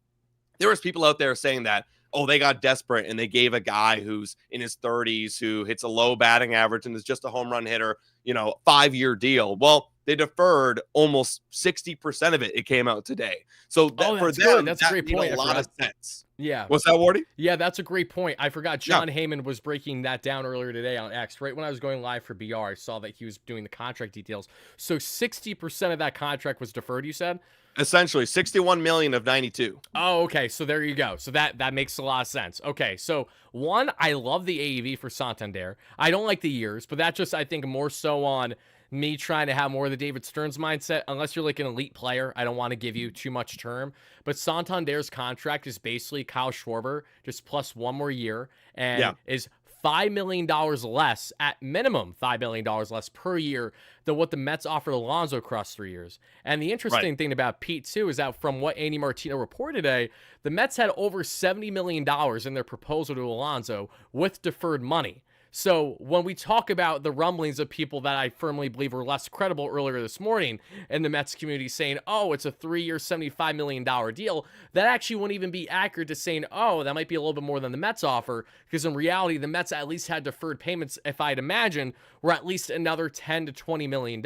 there was people out there saying that, oh, they got desperate and they gave a guy who's in his 30s, who hits a low batting average and is just a home run hitter, 5-year deal. Well, they deferred almost 60% of it. It came out today. So for them, that's a great point. A lot of sense. Yeah. What's that, Wardy? Yeah, that's a great point. I forgot John Heyman was breaking that down earlier today on X. Right when I was going live for BR, I saw that he was doing the contract details. So 60% of that contract was deferred, you said? Essentially, 61 million of 92. Oh, okay. So there you go. So that makes a lot of sense. Okay. So one, I love the AAV for Santander. I don't like the years, but that's just, I think, more so on me trying to have more of the David Stearns mindset. Unless you're like an elite player, I don't want to give you too much term. But Santander's contract is basically Kyle Schwarber, just plus one more year, and is $5 million less, at minimum $5 million less per year than what the Mets offered Alonso across 3 years. And the interesting thing about Pete, too, is that from what Andy Martino reported today, the Mets had over $70 million in their proposal to Alonso with deferred money. So when we talk about the rumblings of people that I firmly believe were less credible earlier this morning in the Mets community saying, oh, it's a 3-year, $75 million deal, that actually wouldn't even be accurate to saying, oh, that might be a little bit more than the Mets offer, because in reality, the Mets at least had deferred payments, if I'd imagine, were at least another $10 to $20 million.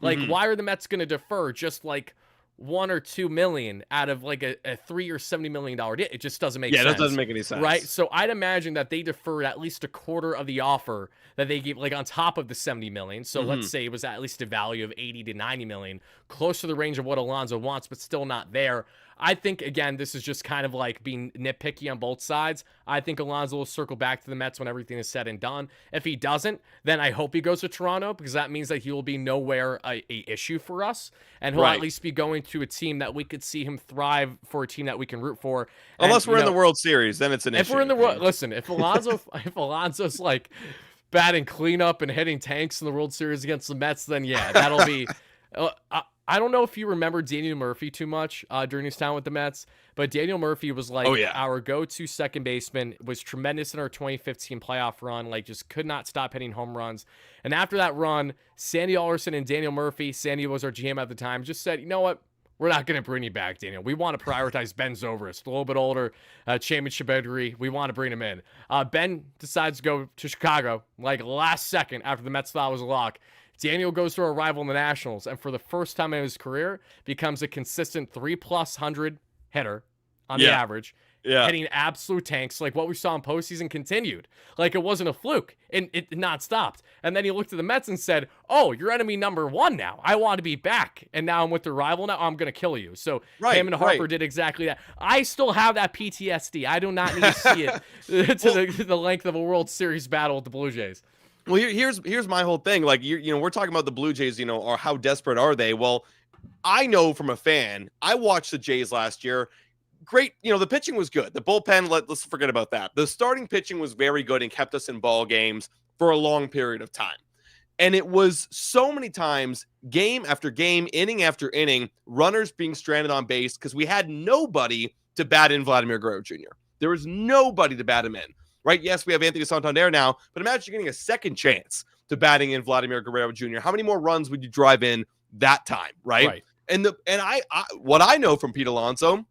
Like, why are the Mets going to defer just like $1 or $2 million out of like a 3-year, $70 million deal? It just doesn't make sense. Yeah, that doesn't make any sense. Right? So I'd imagine that they deferred at least a quarter of the offer that they gave, like on top of the $70 million. So let's say it was at least a value of $80 to $90 million, close to the range of what Alonso wants, but still not there. I think, again, this is just kind of like being nitpicky on both sides. I think Alonso will circle back to the Mets when everything is said and done. If he doesn't, then I hope he goes to Toronto, because that means that he will be nowhere a issue for us. And he'll at least be going to a team that we could see him thrive for, a team that we can root for. Unless we're in the World Series, then it's an issue. If we're in the World, listen, if Alonso's like batting cleanup and hitting tanks in the World Series against the Mets, then yeah, that'll be. I don't know if you remember Daniel Murphy too much during his time with the Mets, but Daniel Murphy was like our go-to second baseman, was tremendous in our 2015 playoff run, like just could not stop hitting home runs. And after that run, Sandy Alderson and Daniel Murphy, Sandy was our GM at the time, just said, you know what? We're not going to bring you back, Daniel. We want to prioritize Ben Zobrist, a little bit older, championship pedigree. We want to bring him in. Ben decides to go to Chicago, like last second after the Mets thought it was a lock. Daniel goes to our rival in the Nationals, and for the first time in his career, becomes a consistent 3+100 hitter on the average, hitting absolute tanks. Like what we saw in postseason continued. Like it wasn't a fluke, and it did not stopped. And then he looked at the Mets and said, oh, you're enemy number one now. I want to be back, and now I'm with the rival. Now I'm going to kill you. So him and Harper did exactly that. I still have that PTSD. I do not need to see it to the length of a World Series battle with the Blue Jays. Well, here's my whole thing. Like, we're talking about the Blue Jays, or how desperate are they? Well, I know from a fan, I watched the Jays last year. Great. The pitching was good. The bullpen, let's forget about that. The starting pitching was very good and kept us in ball games for a long period of time. And it was so many times, game after game, inning after inning, runners being stranded on base because we had nobody to bat in Vladimir Guerrero Jr. There was nobody to bat him in. Right? Yes, we have Anthony Santander now, but imagine getting a second chance to batting in Vladimir Guerrero Jr. How many more runs would you drive in that time? Right. And I what I know from Pete Alonso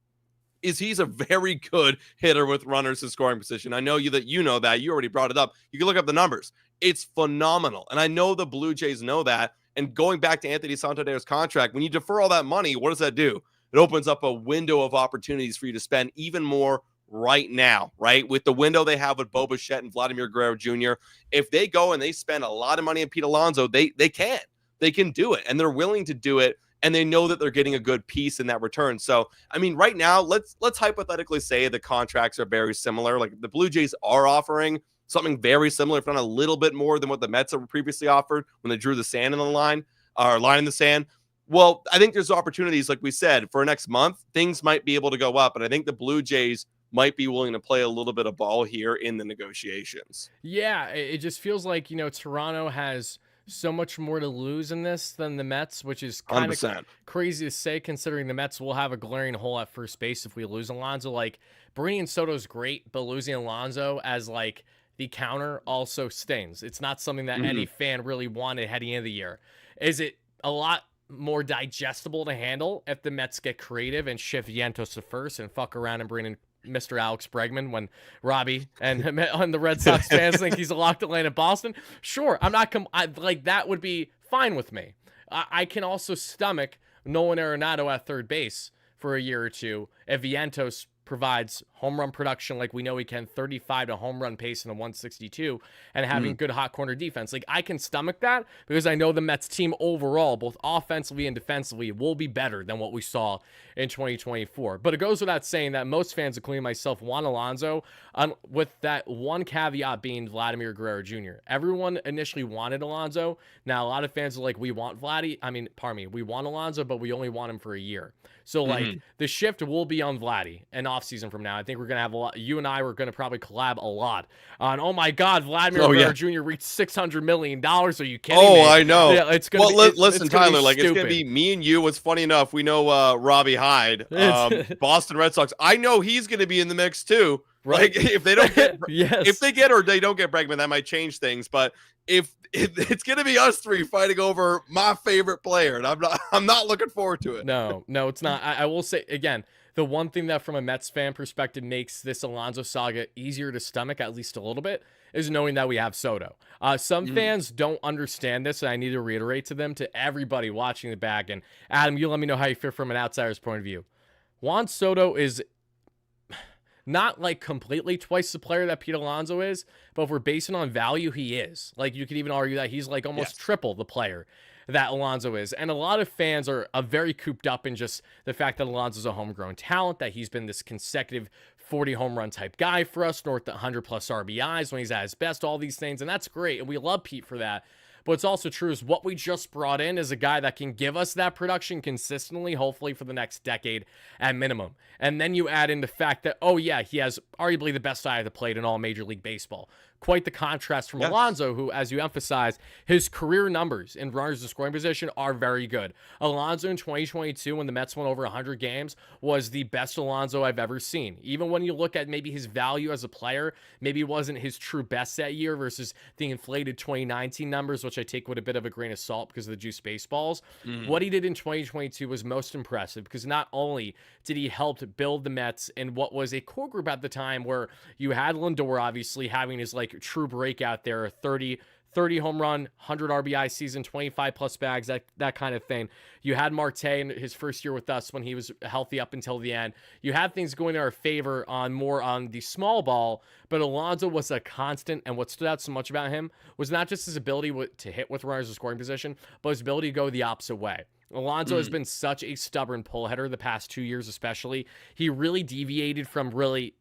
is he's a very good hitter with runners in scoring position. I know that you already brought it up. You can look up the numbers. It's phenomenal. And I know the Blue Jays know that. And going back to Anthony Santander's contract, when you defer all that money, what does that do? It opens up a window of opportunities for you to spend even more right now, right? With the window they have with Bo Bichette and Vladimir Guerrero Jr., if they go and they spend a lot of money on Pete Alonso, they can do it, and they're willing to do it, and they know that they're getting a good piece in that return. So, I mean, right now, let's hypothetically say the contracts are very similar. Like the Blue Jays are offering something very similar, if not a little bit more than what the Mets have previously offered when they drew the sand in the line, or line in the sand. Well, I think there's opportunities, like we said, for next month, things might be able to go up, and I think the Blue Jays might be willing to play a little bit of ball here in the negotiations. Yeah, it just feels like, Toronto has so much more to lose in this than the Mets, which is kind of crazy to say considering the Mets will have a glaring hole at first base if we lose Alonso. Like, bringing Soto's great, but losing Alonso as, like, the counter also stings. It's not something that any fan really wanted heading into the year. Is it a lot more digestible to handle if the Mets get creative and shift Vientos to first and fuck around and bring in Mr. Alex Bregman when Robbie and the Red Sox fans think he's a lock to land in Boston? Sure, I'm not like that would be fine with me. I can also stomach Nolan Arenado at third base for a year or two if Vientos provides home run production like we know he can, 35 to home run pace and a 162, and having good hot corner defense. Like, I can stomach that because I know the Mets team overall, both offensively and defensively, will be better than what we saw in 2024. But it goes without saying that most fans, including myself, want Alonso, with that one caveat being Vladimir Guerrero Jr. Everyone initially wanted Alonso. Now, a lot of fans are like, we want we want Alonso, but we only want him for a year. So, like, the shift will be on Vladdy an offseason from now. I think we're going to have a lot. You and I were going to probably collab a lot on, oh my God, Vladimir Guerrero Jr. reached $600 million. Are you kidding me? I know. Yeah, it's going to be listen, it's gonna Tyler, be like, it's stupid. going to be me and you. It's funny enough. We know Robbie Hyde, Boston Red Sox. I know he's going to be in the mix too. Right. Like, if they don't get, yes. if they get or they don't get Bregman, that might change things. But if it's going to be us three fighting over my favorite player, and I'm not looking forward to it. No, it's not. I will say again, the one thing that from a Mets fan perspective makes this Alonso saga easier to stomach, at least a little bit, is knowing that we have Soto. Some fans don't understand this, and I need to reiterate to them, to everybody watching the back. And Adam, you let me know how you feel from an outsider's point of view. Juan Soto is not like completely twice the player that Pete Alonso is, but if we're basing on value, he is. Like, you could even argue that he's like almost triple the player that Alonso is. And a lot of fans are very cooped up in just the fact that Alonso's a homegrown talent, that he's been this consecutive 40 home run type guy for us, north of 100 plus RBIs when he's at his best, all these things. And that's great. And we love Pete for that. But it's also true is what we just brought in is a guy that can give us that production consistently, hopefully for the next decade at minimum. And then you add in the fact that, oh yeah, he has arguably the best eye of the plate in all Major League Baseball. Quite the contrast from Alonso, who, as you emphasize, his career numbers in runners in scoring position are very good. Alonso in 2022, when the Mets went over 100 games, was the best Alonso I've ever seen. Even when you look at maybe his value as a player, maybe it wasn't his true best that year versus the inflated 2019 numbers, which I take with a bit of a grain of salt because of the juice baseballs. What he did in 2022 was most impressive because not only did he help build the Mets in what was a core group at the time where you had Lindor obviously having his like true breakout there, 30 home run, 100 RBI season, 25 plus bags, that kind of thing. You had Marte in his first year with us when he was healthy up until the end. You had things going in our favor on the small ball, but Alonso was a constant, and what stood out so much about him was not just his ability to hit with runners in scoring position, but his ability to go the opposite way. Alonso has been such a stubborn pull hitter the past 2 years especially. He really deviated from really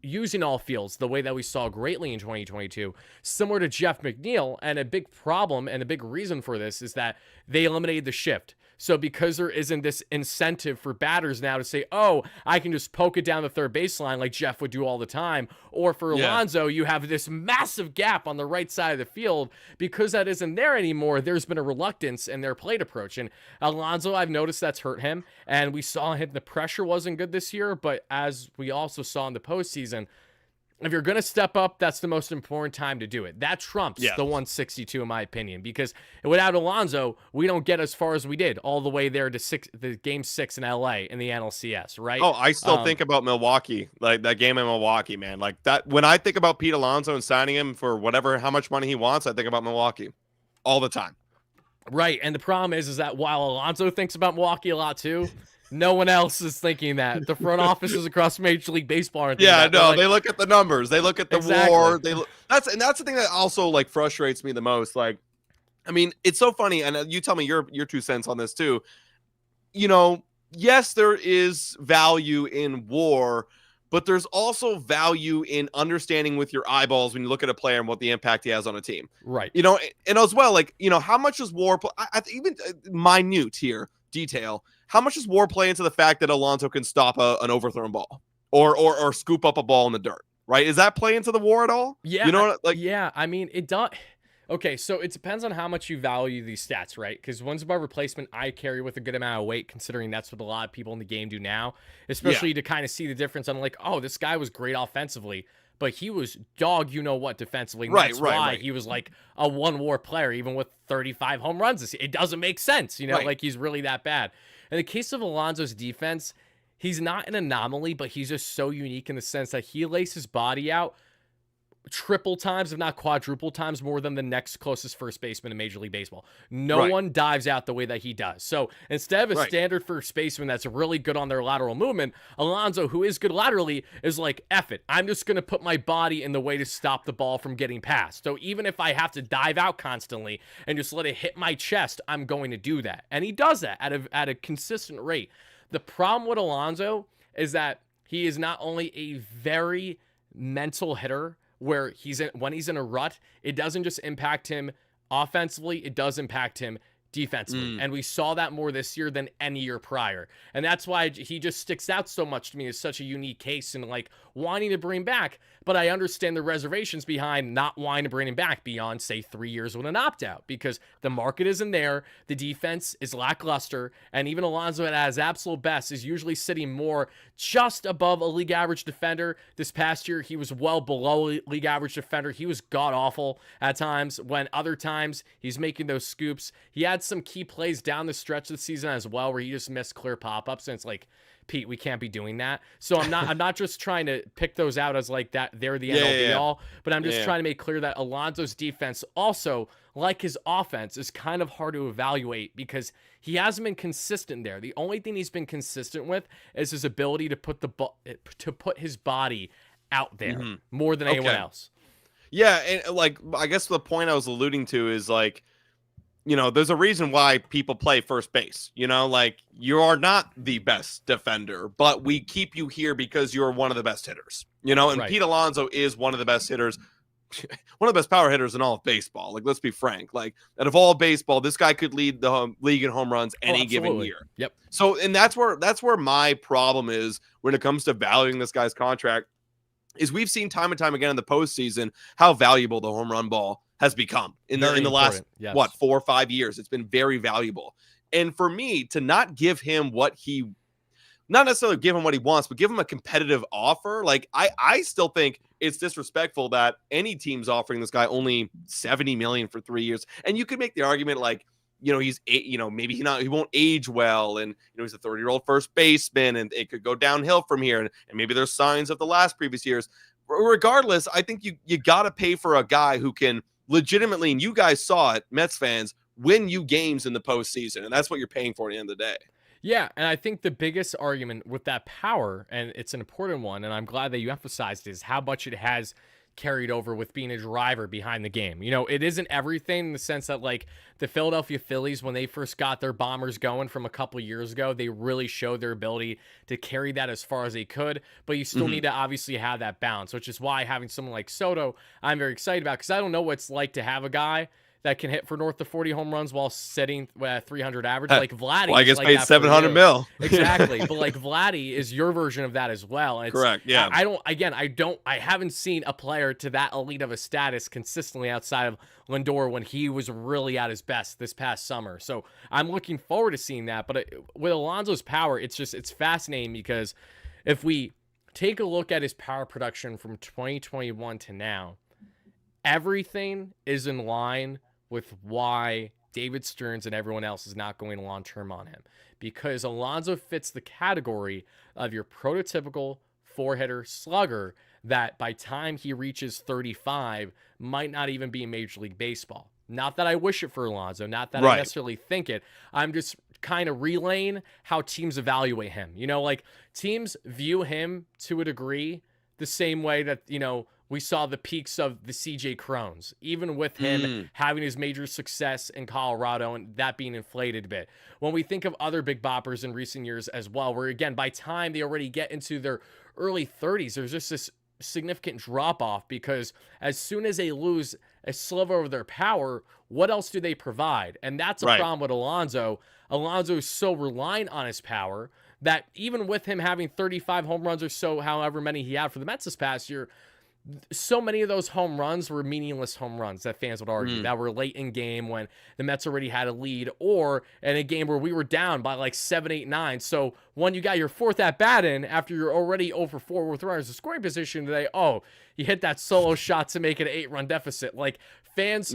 using all fields the way that we saw greatly in 2022, similar to Jeff McNeil. And a big problem and a big reason for this is that they eliminated the shift. So because there isn't this incentive for batters now to say, oh, I can just poke it down the third baseline like Jeff would do all the time. Or for Alonso, you have this massive gap on the right side of the field. Because that isn't there anymore, there's been a reluctance in their plate approach. And Alonso, I've noticed that's hurt him. And we saw him, the pressure wasn't good this year. But as we also saw in the postseason, if you're going to step up, that's the most important time to do it. That trumps the 162, in my opinion, because without Alonso, we don't get as far as we did all the way there to the game 6 in LA in the NLCS, right? Oh, I still think about Milwaukee, like that game in Milwaukee, man. Like that, when I think about Pete Alonso and signing him for how much money he wants, I think about Milwaukee all the time. Right. And the problem is that while Alonso thinks about Milwaukee a lot too, no one else is thinking that. The front offices across Major League Baseball aren't thinking that. No, they look at the numbers. They look at the war. That's the thing that also like frustrates me the most. Like, I mean, it's so funny, and you tell me your 2 cents on this too. You know, yes, there is value in war, but there's also value in understanding with your eyeballs when you look at a player and what the impact he has on a team. Right. You know, and as well, like, you know, how much is war? Even minute here detail. How much does war play into the fact that Alonso can stop an overthrown ball or scoop up a ball in the dirt? Right? Is that play into the war at all? Yeah. You know, I mean, it does. Okay, so it depends on how much you value these stats, right? Because one's above replacement, I carry with a good amount of weight, considering that's what a lot of people in the game do now, especially to kind of see the difference. I'm like, oh, this guy was great offensively, but he was dog, you know what, defensively. That's why he was like a one WAR player, even with 35 home runs this year. It doesn't make sense, you know, like he's really that bad. In the case of Alonso's defense, he's not an anomaly, but he's just so unique in the sense that he lays his body out triple times, if not quadruple times, more than the next closest first baseman in Major League Baseball. No Right. one dives out the way that he does. So instead of a Right. standard first baseman that's really good on their lateral movement, Alonso, who is good laterally, is like, F it. I'm just going to put my body in the way to stop the ball from getting past. So even if I have to dive out constantly and just let it hit my chest, I'm going to do that. And he does that at a consistent rate. The problem with Alonso is that he is not only a very mental hitter, where when he's in a rut, it doesn't just impact him offensively, it does impact him defensively. And we saw that more this year than any year prior. And that's why he just sticks out so much to me as such a unique case and like wanting to bring him back. But I understand the reservations behind not wanting to bring him back beyond, say, 3 years with an opt-out, because the market isn't there, the defense is lackluster, and even Alonso at his absolute best is usually sitting more just above a league average defender. This past year, he was well below a league average defender. He was god-awful at times, when other times he's making those scoops. He had some key plays down the stretch of the season as well where he just missed clear pop-ups, and it's like, Pete, we can't be doing that. So I'm not just trying to pick those out as like that they're the end all be all, but I'm just trying to make clear that Alonso's defense also, like his offense, is kind of hard to evaluate because he hasn't been consistent there. The only thing he's been consistent with is his ability to put put his body out there more than anyone else. Yeah, and like I guess the point I was alluding to is like, you know, there's a reason why people play first base. You know, like you are not the best defender, but we keep you here because you're one of the best hitters. You know, and Right. Pete Alonso is one of the best hitters, one of the best power hitters in all of baseball. Like, let's be frank. Like, out of all baseball, this guy could lead the league in home runs any given absolutely. year. Yep. So, and that's where my problem is when it comes to valuing this guy's contract. Is we've seen time and time again in the postseason how valuable the home run ball has become in the last Yes. 4 or 5 years. It's been very valuable. And for me to not give him not necessarily give him what he wants, but give him a competitive offer. Like I still think it's disrespectful that any team's offering this guy only $70 million for 3 years. And you could make the argument like, you know, maybe he won't age well. And, you know, he's a 30-year-old first baseman and it could go downhill from here. And maybe there's signs of the last previous years. Regardless, I think you got to pay for a guy who can legitimately, and you guys saw it, Mets fans, win you games in the postseason. And that's what you're paying for at the end of the day. Yeah, and I think the biggest argument with that power, and it's an important one, and I'm glad that you emphasized, is how much it has carried over with being a driver behind the game. You know, it isn't everything in the sense that, like, the Philadelphia Phillies, when they first got their bombers going from a couple of years ago, they really showed their ability to carry that as far as they could, but you still need to obviously have that balance, which is why having someone like Soto, I'm very excited about, because I don't know what it's like to have a guy that can hit for north of 40 home runs while sitting at 300 average. Like Vladdy. Well, I guess like paid that for $700 you. million. Exactly. But like Vladdy is your version of that as well. And Correct. Yeah. I haven't seen a player to that elite of a status consistently outside of Lindor when he was really at his best this past summer. So I'm looking forward to seeing that. But with Alonso's power, it's fascinating because if we take a look at his power production from 2021 to now, everything is in line with why David Stearns and everyone else is not going long-term on him, because Alonso fits the category of your prototypical four-hitter slugger that by time he reaches 35 might not even be in Major League Baseball. Not that I wish it for Alonso, not that I necessarily think it. I'm just kind of relaying how teams evaluate him. You know, like teams view him to a degree the same way that, you know, we saw the peaks of the CJ Crones, even with him having his major success in Colorado and that being inflated a bit. When we think of other big boppers in recent years as well, where again, by time they already get into their early 30s, there's just this significant drop off because as soon as they lose a sliver of their power, what else do they provide? And that's a problem with Alonso. Alonso is so reliant on his power that even with him having 35 home runs or so, however many he had for the Mets this past year, so many of those home runs were meaningless home runs that fans would argue that were late in game when the Mets already had a lead or in a game where we were down by like 7, 8, 9. So when you got your fourth at bat in after you're already over 4 with runners in scoring position today, you hit that solo shot to make it an 8-run deficit. Like fans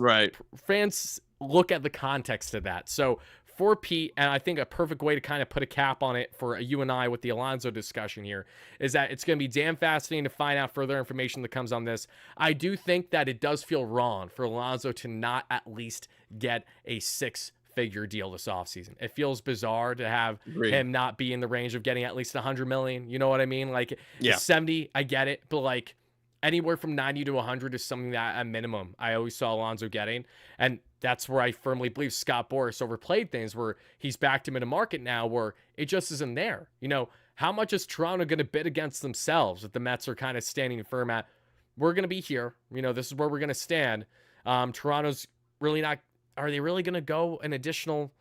look at the context of that. So for Pete, and I think a perfect way to kind of put a cap on it for you and I with the Alonso discussion here is that it's going to be damn fascinating to find out further information that comes on this. I do think that it does feel wrong for Alonso to not at least get a six-figure deal this offseason. It feels bizarre to have him not be in the range of getting at least 100 million. You know what I mean? Like, 70, I get it, but like anywhere from 90 to 100 is something that at minimum I always saw Alonso getting. And that's where I firmly believe Scott Boras overplayed things, where he's backed him in a market now where it just isn't there. You know, how much is Toronto going to bid against themselves if the Mets are kind of standing firm at, we're going to be here. You know, this is where we're going to stand. Toronto's really not, are they really going to go an additional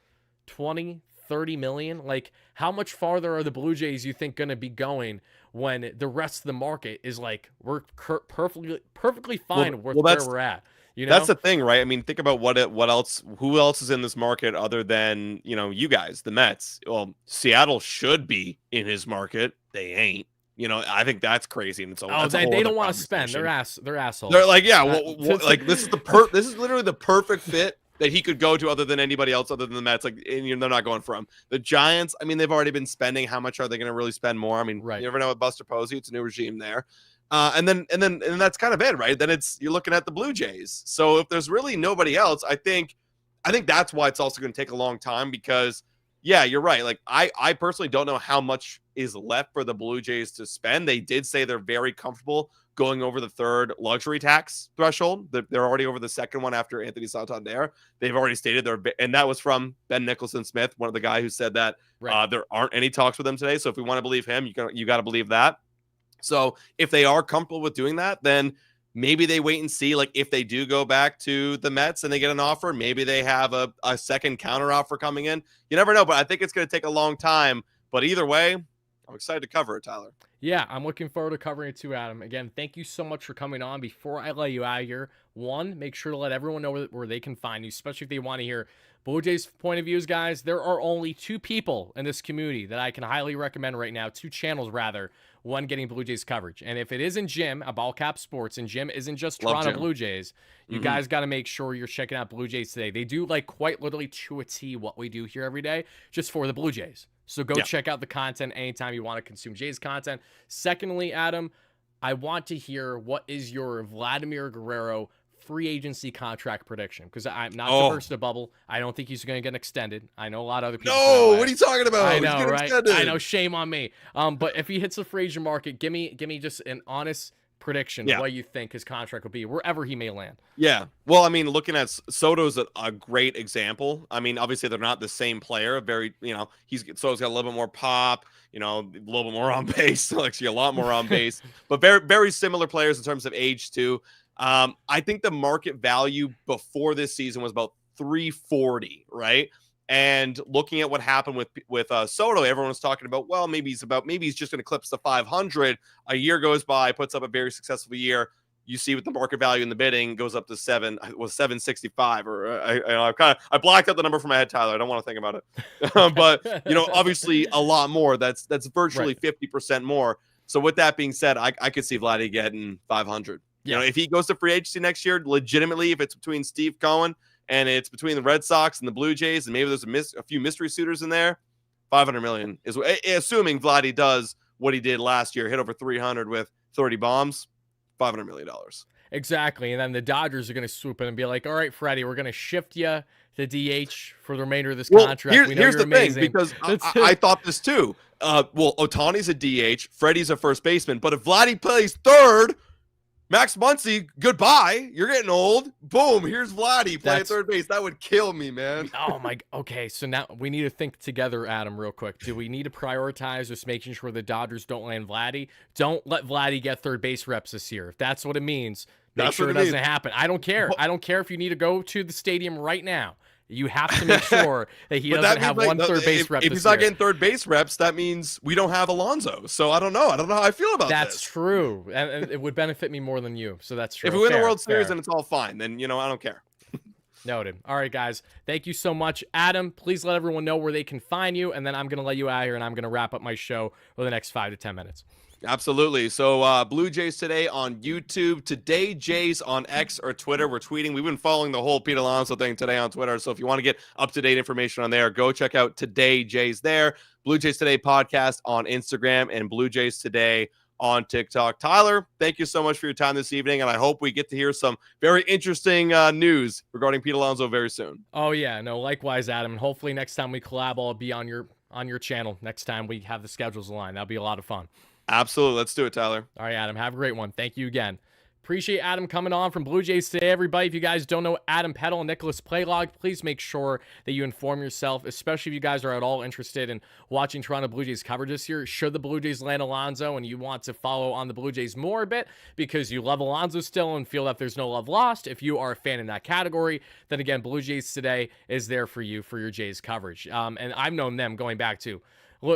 20, 30 million? Like, how much farther are the Blue Jays, you think, going to be going when the rest of the market is like, we're perfectly fine with where we're at? You know? That's the thing, right? I mean, think about who else is in this market other than, you know, you guys, the Mets. Well, Seattle should be in his market. They ain't. You know, I think that's crazy. And they don't want to spend. They're assholes. They're like, yeah, like this is this is literally the perfect fit that he could go to other than anybody else other than the Mets. Like, and they're not going for him. The Giants, I mean, they've already been spending. How much are they going to really spend more? I mean, you never know with Buster Posey. It's a new regime there. And then that's kind of it, right? Then you're looking at the Blue Jays. So if there's really nobody else, I think that's why it's also going to take a long time because, yeah, you're right. Like I personally don't know how much is left for the Blue Jays to spend. They did say they're very comfortable going over the third luxury tax threshold. They're already over the second one after Anthony Santander. They've already stated and that was from Ben Nicholson-Smith, one of the guy who said that there aren't any talks with them today. So if we want to believe him, you got to believe that. So if they are comfortable with doing that, then maybe they wait and see, like if they do go back to the Mets and they get an offer, maybe they have a second counter offer coming in. You never know, but I think it's going to take a long time. But either way, I'm excited to cover it, Tyler. Yeah, I'm looking forward to covering it too, Adam. Again, thank you so much for coming on. Before I let you out of here, one, make sure to let everyone know where they can find you, especially if they want to hear Blue Jays point of views, guys. There are only two people in this community that I can highly recommend right now, two channels rather, one getting Blue Jays coverage. And if it isn't Jim at Ball Cap Sports, and Jim isn't just Toronto Blue Jays, you guys got to make sure you're checking out Blue Jays today. They do like quite literally to a T what we do here every day, just for the Blue Jays. So go check out the content anytime you want to consume Jays content. Secondly, Adam, I want to hear what is your Vladimir Guerrero free agency contract prediction, because I'm not the first to bubble. I don't think he's going to get extended. I know a lot of other people. No, what are you talking about? I know, right? Extended. I know, shame on me. But if he hits the free agent market, give me just an honest prediction of what you think his contract will be, wherever he may land. Yeah. Well, I mean, looking at Soto's a great example. I mean, obviously they're not the same player. Very, Soto's got a little bit more pop, a little bit more on base, actually a lot more on base, but very, very similar players in terms of age too. I think the market value before this season was about 340, right? And looking at what happened with Soto, everyone was talking about, well, maybe he's just going to eclipse the 500. A year goes by, puts up a very successful year. You see with the market value in the bidding goes up to 765, or I blacked out the number from my head, Tyler. I don't want to think about it, but obviously a lot more. That's virtually 50% more. So with that being said, I could see Vladdy getting 500. Yeah. If he goes to free agency next year, legitimately, if it's between Steve Cohen and it's between the Red Sox and the Blue Jays, and maybe there's a few mystery suitors in there, 500 million is assuming Vladdy does what he did last year, hit over 300 with 30 bombs, $500 million. Exactly. And then the Dodgers are going to swoop in and be like, all right, Freddie, we're going to shift you to DH for the remainder of this contract. Here's the thing, because I thought this too. Ohtani's a DH, Freddie's a first baseman, but if Vladdy plays third, Max Muncy, goodbye. You're getting old. Boom. Here's Vladdy playing third base. That would kill me, man. Oh, my. Okay, so now we need to think together, Adam, real quick. Do we need to prioritize just making sure the Dodgers don't land Vladdy? Don't let Vladdy get third base reps this year. If that's what it means, make sure it doesn't happen. I don't care. I don't care if you need to go to the stadium right now. You have to make sure that he doesn't have one third base rep. If he's not getting third base reps, that means we don't have Alonso. So I don't know. I don't know how I feel about that. That's true. And it would benefit me more than you. So that's true. If we win the World Series, then it's all fine. Then, I don't care. Noted. All right, guys. Thank you so much. Adam, please let everyone know where they can find you. And then I'm going to let you out here and I'm going to wrap up my show for the next 5 to 10 minutes. Absolutely. So Blue Jays today on YouTube, Today Jays on X or Twitter. We're tweeting. We've been following the whole Pete Alonso thing today on Twitter. So if you want to get up-to-date information on there, go check out Today Jays there. Blue Jays Today podcast on Instagram and Blue Jays Today on TikTok. Tyler, thank you so much for your time this evening, and I hope we get to hear some very interesting news regarding Pete Alonso very soon. Oh yeah, no, likewise, Adam. And hopefully next time we collab, I'll be on your channel. Next time we have the schedules aligned, that'll be a lot of fun. Absolutely. Let's do it, Tyler. All right, Adam, have a great one. Thank you again. Appreciate Adam coming on from Blue Jays today, everybody. If you guys don't know Adam Peddle and Nicholas Playlog, please make sure that you inform yourself, especially if you guys are at all interested in watching Toronto Blue Jays coverage this year. Should the Blue Jays land Alonso and you want to follow on the Blue Jays more a bit because you love Alonso still and feel that there's no love lost, if you are a fan in that category, then again, Blue Jays Today is there for you for your Jays coverage. And I've known them going back to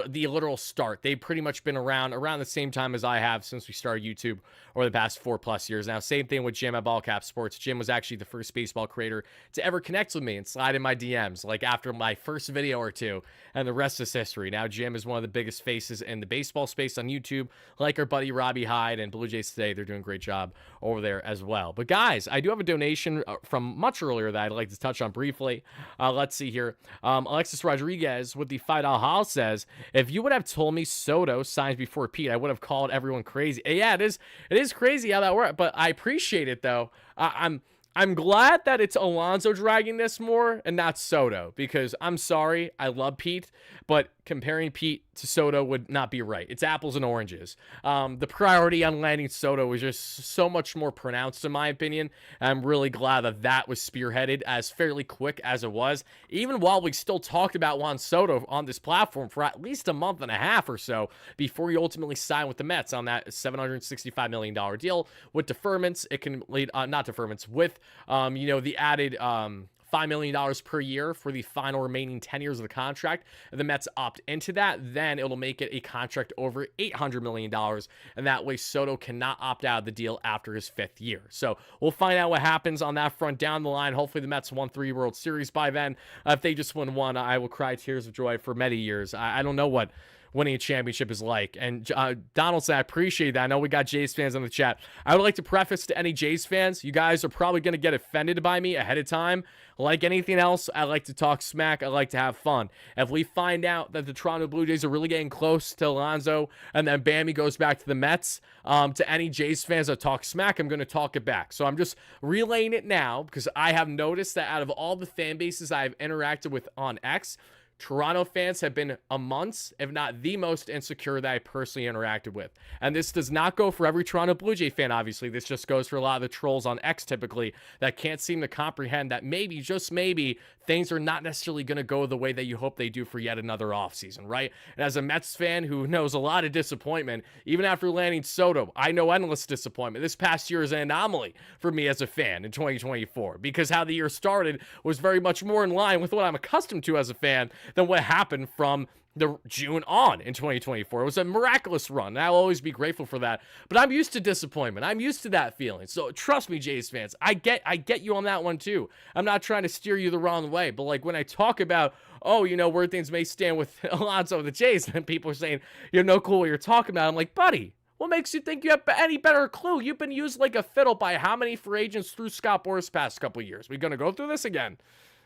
the literal start. They've pretty much been around the same time as I have since we started YouTube over the past 4+ years. Now, same thing with Jim at Ballcap Sports. Jim was actually the first baseball creator to ever connect with me and slide in my DMs, like after my first video or two, and the rest is history. Now, Jim is one of the biggest faces in the baseball space on YouTube, like our buddy Robbie Hyde and Blue Jays Today. They're doing a great job over there as well. But guys, I do have a donation from much earlier that I'd like to touch on briefly. Let's see here. Alexis Rodriguez with the $5 haul says, if you would have told me Soto signs before Pete, I would have called everyone crazy. Yeah, it is crazy how that works, but I appreciate it though. I'm glad that it's Alonso dragging this more and not Soto, because I'm sorry, I love Pete, but comparing Pete to Soto would not be right. It's apples and oranges. The priority on landing Soto was just so much more pronounced, in my opinion. I'm really glad that was spearheaded as fairly quick as it was, even while we still talked about Juan Soto on this platform for at least a month and a half or so before he ultimately signed with the Mets on that $765 million deal with deferments. It can lead, not deferments, with the added $5 million per year for the final remaining 10 years of the contract. If the Mets opt into that, then it'll make it a contract over $800 million, and that way Soto cannot opt out of the deal after his 5th year. So we'll find out what happens on that front down the line. Hopefully the Mets won 3 World Series by then. If they just win 1, I will cry tears of joy for many years. I don't know what winning a championship is like. And Donaldson, I appreciate that. I know we got Jays fans on the chat. I would like to preface to any Jays fans, you guys are probably going to get offended by me ahead of time. Like anything else, I like to talk smack. I like to have fun. If we find out that the Toronto Blue Jays are really getting close to Alonso and then Bammy goes back to the Mets, to any Jays fans that talk smack, I'm going to talk it back. So I'm just relaying it now because I have noticed that out of all the fan bases I've interacted with on X, Toronto fans have been amongst, if not the most insecure that I personally interacted with. And this does not go for every Toronto Blue Jay fan, obviously. This just goes for a lot of the trolls on X typically that can't seem to comprehend that maybe, just maybe, things are not necessarily going to go the way that you hope they do for yet another offseason, right? And as a Mets fan who knows a lot of disappointment, even after landing Soto, I know endless disappointment. This past year is an anomaly for me as a fan in 2024 because how the year started was very much more in line with what I'm accustomed to as a fan than what happened from the June on in 2024. It was a miraculous run, and I'll always be grateful for that. But I'm used to disappointment. I'm used to that feeling. So trust me, Jays fans, I get you on that one too. I'm not trying to steer you the wrong way, but like when I talk about, where things may stand with Alonso and the Jays, and people are saying, you have no clue what you're talking about. I'm like, buddy, what makes you think you have any better clue? You've been used like a fiddle by how many free agents through Scott Boras past couple years? We gonna go through this again?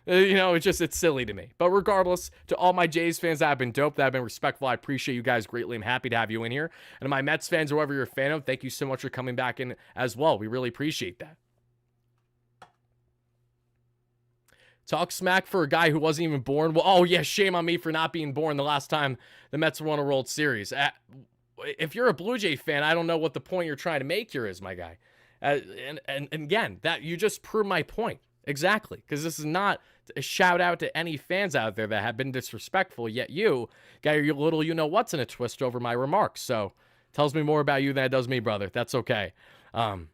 It's silly to me. But regardless, to all my Jays fans that have been dope, that have been respectful, I appreciate you guys greatly. I'm happy to have you in here. And to my Mets fans, whoever you're a fan of, thank you so much for coming back in as well. We really appreciate that. Talk smack for a guy who wasn't even born. Well, oh yeah, shame on me for not being born the last time the Mets won a World Series. If you're a Blue Jay fan, I don't know what the point you're trying to make here is, my guy. And again, that you just proved my point. Exactly, because this is not a shout out to any fans out there that have been disrespectful, yet you got your little you-know-what's in a twist over my remarks. So tells me more about you than it does me, brother. That's okay. And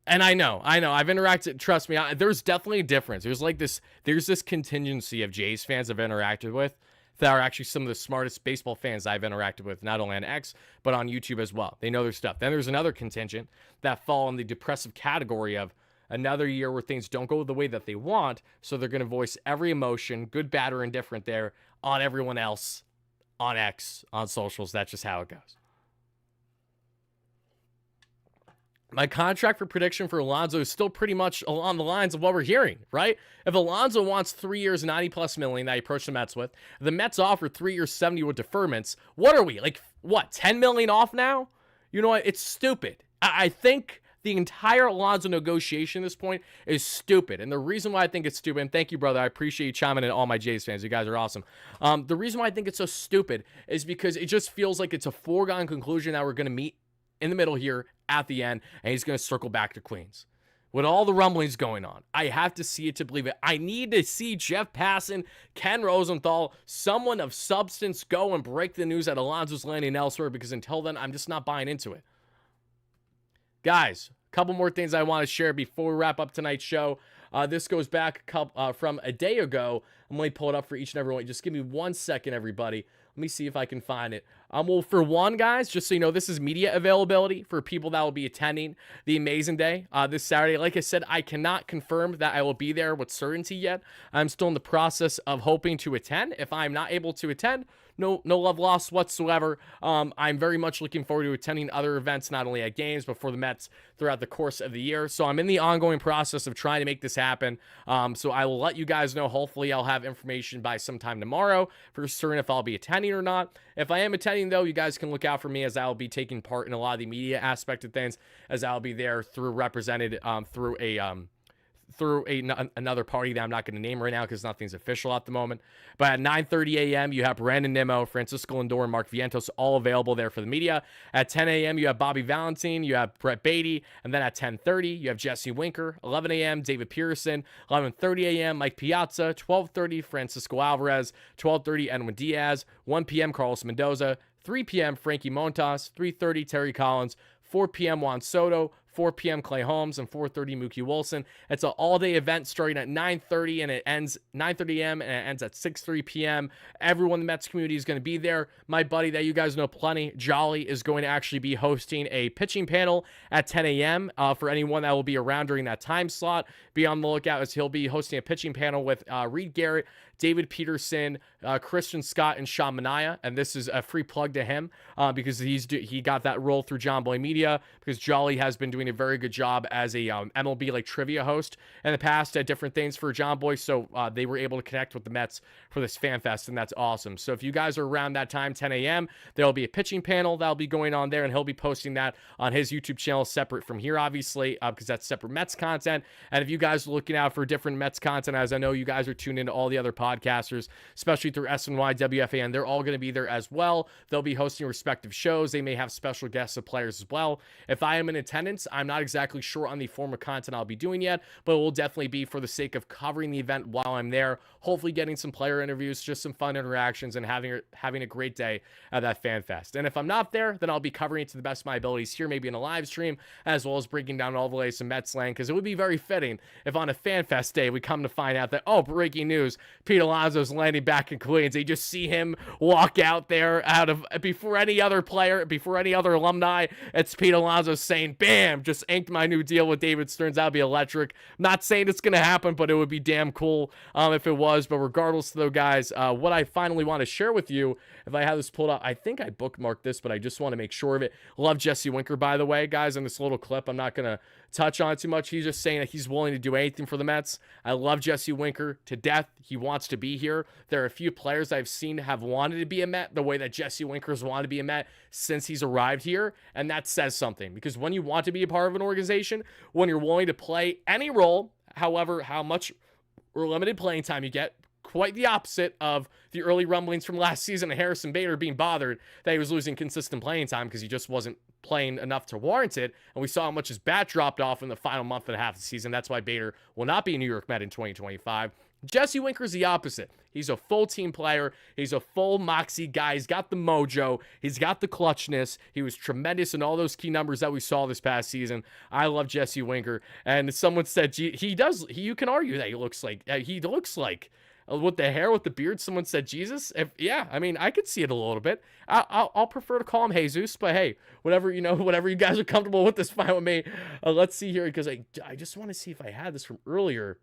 I know, I've interacted, trust me, there's definitely a difference. There's this contingency of Jays fans I've interacted with that are actually some of the smartest baseball fans I've interacted with, not only on X, but on YouTube as well. They know their stuff. Then there's another contingent that fall in the depressive category of another year where things don't go the way that they want, so they're going to voice every emotion, good, bad, or indifferent there on everyone else, on X, on socials. That's just how it goes. my contract for prediction for Alonso is still pretty much along the lines of what we're hearing, right? If Alonso wants 3 years, 90+ million that he approached the Mets with, the Mets offer 3 years, 70 with deferments. What are we, like, what, 10 million off now? You know what? It's stupid. I think the entire Alonso negotiation at this point is stupid. And the reason why I think it's stupid, and thank you, brother, I appreciate you chiming in, all my Jays fans. You guys are awesome. The reason why I think it's so stupid is because it just feels like it's a foregone conclusion that we're going to meet in the middle here at the end, and he's going to circle back to Queens. With all the rumblings going on, I have to see it to believe it. I need to see Jeff Passan, Ken Rosenthal, someone of substance go and break the news that Alonso's landing elsewhere, because until then, I'm just not buying into it. Guys, a couple more things I want to share before we wrap up tonight's show. This goes back from a day ago. I'm going to pull it up for each and every one. Just give me 1 second, everybody. Let me see if I can find it. Well, for one, guys, just so you know, this is media availability for people that will be attending the Amazing Day this Saturday. Like I said, I cannot confirm that I will be there with certainty yet. I'm still in the process of hoping to attend. If I'm not able to attend, no love lost whatsoever. I'm very much looking forward to attending other events, not only at games, but for the Mets throughout the course of the year. So I'm in the ongoing process of trying to make this happen. So I will let you guys know. Hopefully I'll have information by sometime tomorrow for certain if I'll be attending or not. If I am attending, though, you guys can look out for me, as I'll be taking part in a lot of the media aspect of things, as I'll be there represented through another party that I'm not going to name right now because nothing's official at the moment. But at 9:30 a.m., you have Brandon Nimmo, Francisco Lindor, and Mark Vientos all available there for the media. At 10 a.m., you have Bobby Valentine, you have Brett Beatty, and then at 10:30, you have Jesse Winker. 11 a.m., David Pearson. 11:30 a.m., Mike Piazza. 12:30, Francisco Alvarez. 12:30, Edwin Diaz. 1 p.m., Carlos Mendoza. 3 p.m., Frankie Montas. 3:30, Terry Collins. 4 p.m., Juan Soto. 4 p.m. Clay Holmes, and 4:30 Mookie Wilson. It's an all-day event starting at 9:30 and it ends 9:30 a.m. and it ends at 6:30 p.m. Everyone in the Mets community is going to be there. My buddy that you guys know plenty, Jolly, is going to actually be hosting a pitching panel at 10 a.m. For anyone that will be around during that time slot. Be on the lookout, as he'll be hosting a pitching panel with Reed Garrett, David Peterson, Christian Scott, and Sean Manaea. And this is a free plug to him because he got that role through John Boy Media, because Jolly has been doing a very good job as a MLB like trivia host in the past at different things for John Boy. So they were able to connect with the Mets for this fan fest, and that's awesome. So if you guys are around that time, 10 a.m., there'll be a pitching panel that'll be going on there, and he'll be posting that on his YouTube channel separate from here, obviously, because that's separate Mets content. And if you guys are looking out for different Mets content, as I know you guys are tuned into all the other podcasters, especially through SNY, WFAN, they're all going to be there as well. They'll be hosting respective shows. They may have special guests of players as well. If I am in attendance, I'm not exactly sure on the form of content I'll be doing yet, but it will definitely be for the sake of covering the event while I'm there, hopefully getting some player interviews, just some fun interactions, and having a great day at that fan fest. And if I'm not there, then I'll be covering it to the best of my abilities here, maybe in a live stream, as well as breaking down all the latest in Mets land, because it would be very fitting if on a fan fest day we come to find out that, oh, breaking news, Pete Alonso's landing back in Queens. You just see him walk out there before any other player, before any other alumni. It's Pete Alonso saying, bam, just inked my new deal with David Stearns. That'd be electric. Not saying it's going to happen, but it would be damn cool if it was. But regardless, though, guys, what I finally want to share with you, if I have this pulled up, I think I bookmarked this, but I just want to make sure of it. Love Jesse Winker, by the way, guys, in this little clip. I'm not going to touch on it too much. He's just saying that he's willing to do anything for the Mets. I love Jesse Winker to death. He wants to be here. There are a few players I've seen have wanted to be a Met the way that Jesse Winker's wanted to be a Met since he's arrived here, and that says something, because when you want to be a part of an organization, when you're willing to play any role, however, how much or limited playing time you get, quite the opposite of the early rumblings from last season of Harrison Bader being bothered that he was losing consistent playing time because he just wasn't playing enough to warrant it. And we saw how much his bat dropped off in the final month and a half of the season. That's why Bader will not be a New York Met in 2025. Jesse Winker's the opposite. He's a full team player. He's a full moxie guy. He's got the mojo. He's got the clutchness. He was tremendous in all those key numbers that we saw this past season. I love Jesse Winker. And someone said you can argue that he looks like with the hair, with the beard, someone said Jesus. Yeah, I mean, I could see it a little bit. I'll prefer to call him Jesus, but hey, whatever you guys are comfortable with is fine with me. Let's see here, because I just want to see if I had this from earlier.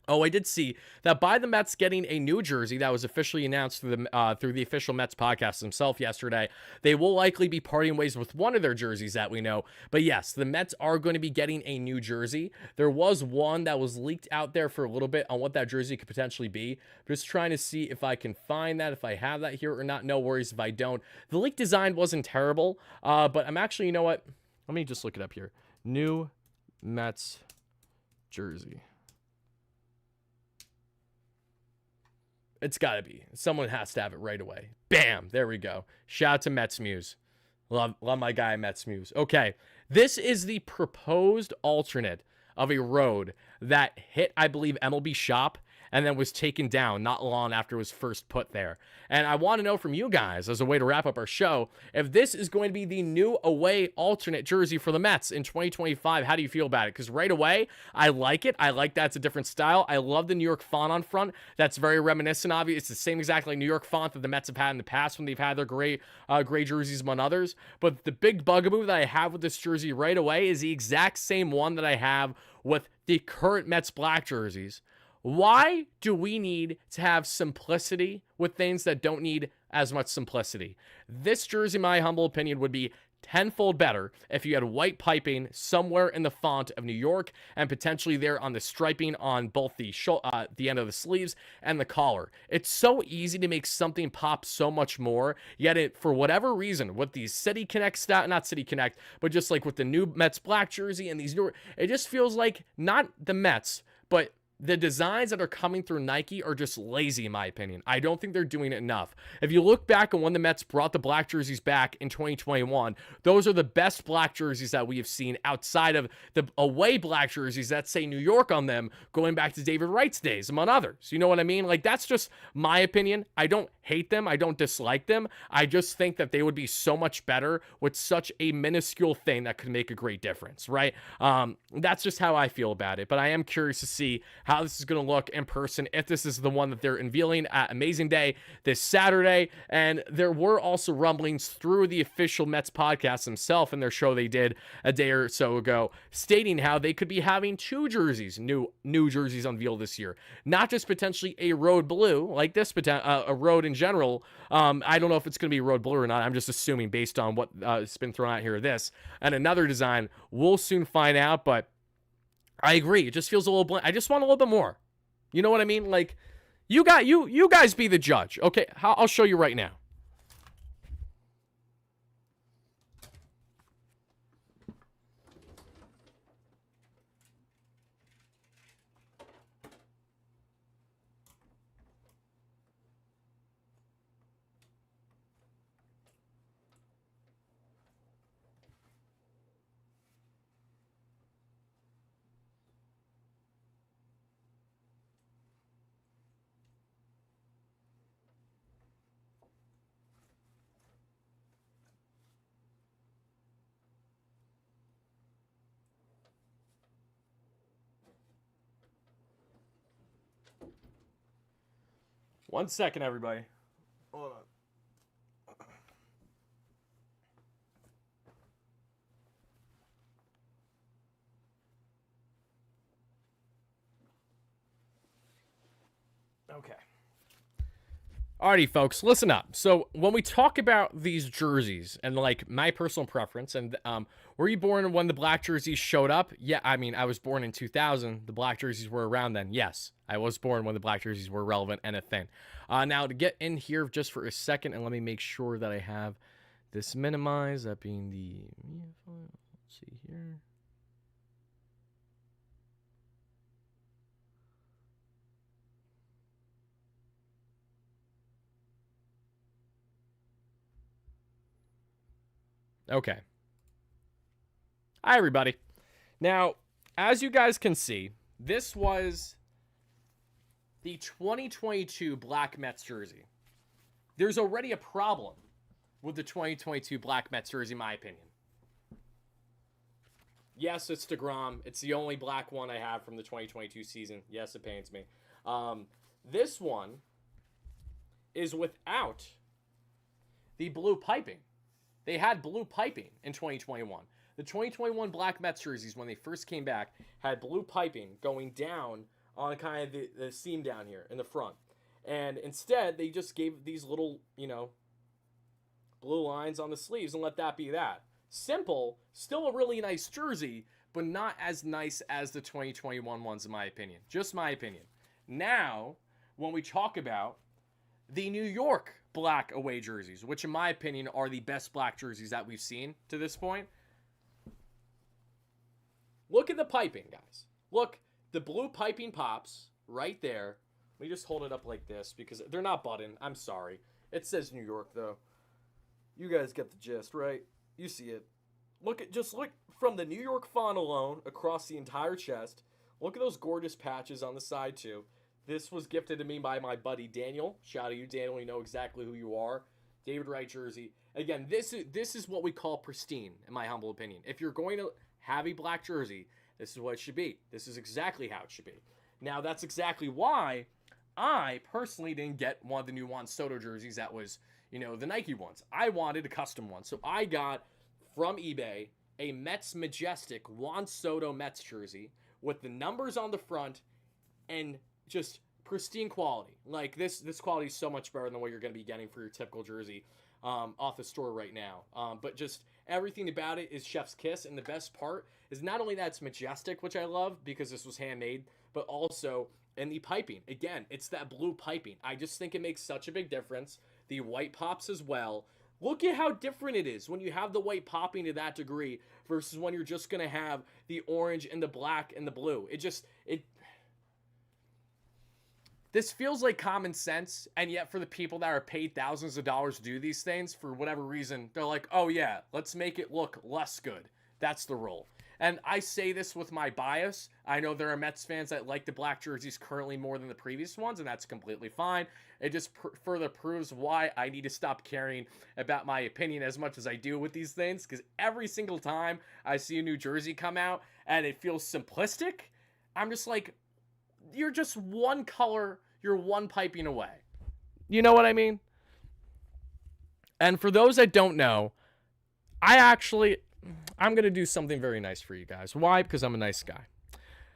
Oh, I did see that by the Mets getting a new jersey that was officially announced through the official Mets podcast himself yesterday. They will likely be parting ways with one of their jerseys that we know. But yes, the Mets are going to be getting a new jersey. There was one that was leaked out there for a little bit on what that jersey could potentially be. Just trying to see if I can find that, if I have that here or not. No worries if I don't. The leak design wasn't terrible, but I'm actually, you know what? Let me just look it up here. New Mets jersey. It's got to be. Someone has to have it right away. Bam. There we go. Shout out to Mets Muse. Love my guy, Mets Muse. Okay. This is the proposed alternate of a road that hit, I believe, MLB Shop and then was taken down not long after it was first put there. And I want to know from you guys, as a way to wrap up our show, if this is going to be the new away alternate jersey for the Mets in 2025. How do you feel about it? Because right away, I like it. I like that it's a different style. I love the New York font on front. That's very reminiscent of it. It's the same exact like New York font that the Mets have had in the past when they've had their gray jerseys among others. But the big bugaboo that I have with this jersey right away is the exact same one that I have with the current Mets black jerseys. Why do we need to have simplicity with things that don't need as much simplicity? This jersey, in my humble opinion, would be tenfold better if you had white piping somewhere in the font of New York and potentially there on the striping on both the end of the sleeves and the collar. It's so easy to make something pop so much more, yet it, for whatever reason, with these City Connect not City Connect, but just like with the new Mets black jersey and these newer, it just feels like not the Mets, but the designs that are coming through Nike are just lazy, in my opinion. I don't think they're doing it enough. If you look back on when the Mets brought the black jerseys back in 2021, those are the best black jerseys that we have seen outside of the away black jerseys that say New York on them, going back to David Wright's days, among others. You know what I mean? Like, that's just my opinion. I don't hate them. I don't dislike them. I just think that they would be so much better with such a minuscule thing that could make a great difference, right? That's just how I feel about it. But I am curious to see how this is going to look in person, if this is the one that they're unveiling at Amazing Day this Saturday. And there were also rumblings through the official Mets podcast themselves in their show they did a day or so ago, stating how they could be having two jerseys, new jerseys unveiled this year. Not just potentially a road blue, like this, a road in general. I don't know if it's going to be road blue or not. I'm just assuming based on what has been thrown out here. This and another design. We'll soon find out, but I agree. It just feels a little bland. I just want a little bit more. You know what I mean? Like, you guys be the judge. Okay, I'll show you right now. One second, everybody. Hold on. Okay. Alrighty, folks, listen up. So when we talk about these jerseys and like my personal preference, and were you born when the black jerseys showed up? Yeah, I mean, I was born in 2000. The black jerseys were around then. Yes, I was born when the black jerseys were relevant and a thing. Now to get in here just for a second, and let me make sure that I have this minimized. That being the, let's see here. Okay. Hi, everybody. Now, as you guys can see, this was the 2022 Black Mets jersey. There's already a problem with the 2022 Black Mets jersey, in my opinion. Yes, it's DeGrom. It's the only black one I have from the 2022 season. Yes, it pains me. This one is without the blue piping. They had blue piping in 2021. The 2021 Black Mets jerseys, when they first came back, had blue piping going down on kind of the seam down here in the front. And instead, they just gave these little, blue lines on the sleeves and let that be that. Simple, still a really nice jersey, but not as nice as the 2021 ones, in my opinion. Just my opinion. Now, when we talk about the New York black away jerseys, which in my opinion are the best black jerseys that we've seen to this point, look at the piping, guys. Look, the blue piping pops right there. Let me just hold it up like this because they're not buttoned. I'm sorry. It says New York, though. You guys get the gist, right? You see it. Look from the New York font alone across the entire chest. Look at those gorgeous patches on the side, too. This was gifted to me by my buddy Daniel. Shout out to you, Daniel. You know exactly who you are. David Wright jersey. Again, this is what we call pristine, in my humble opinion. If you're going to have a black jersey, this is what it should be. This is exactly how it should be. Now, that's exactly why I personally didn't get one of the new Juan Soto jerseys that was, the Nike ones. I wanted a custom one. So I got from eBay a Mets Majestic Juan Soto Mets jersey with the numbers on the front and just pristine quality. Like this quality is so much better than what you're going to be getting for your typical jersey off the store right now. But just everything about it is chef's kiss. And the best part is not only that it's majestic, which I love because this was handmade, but also in the piping. Again, it's that blue piping. I just think it makes such a big difference. The white pops as well. Look at how different it is when you have the white popping to that degree versus when you're just going to have the orange and the black and the blue. This feels like common sense, and yet for the people that are paid thousands of dollars to do these things, for whatever reason, they're like, oh yeah, let's make it look less good. That's the rule. And I say this with my bias. I know there are Mets fans that like the black jerseys currently more than the previous ones, and that's completely fine. It just further proves why I need to stop caring about my opinion as much as I do with these things, because every single time I see a new jersey come out and it feels simplistic, I'm just like, you're just one color, you're one piping away. You know what I mean? And for those that don't know, I'm going to do something very nice for you guys. Why? Because I'm a nice guy.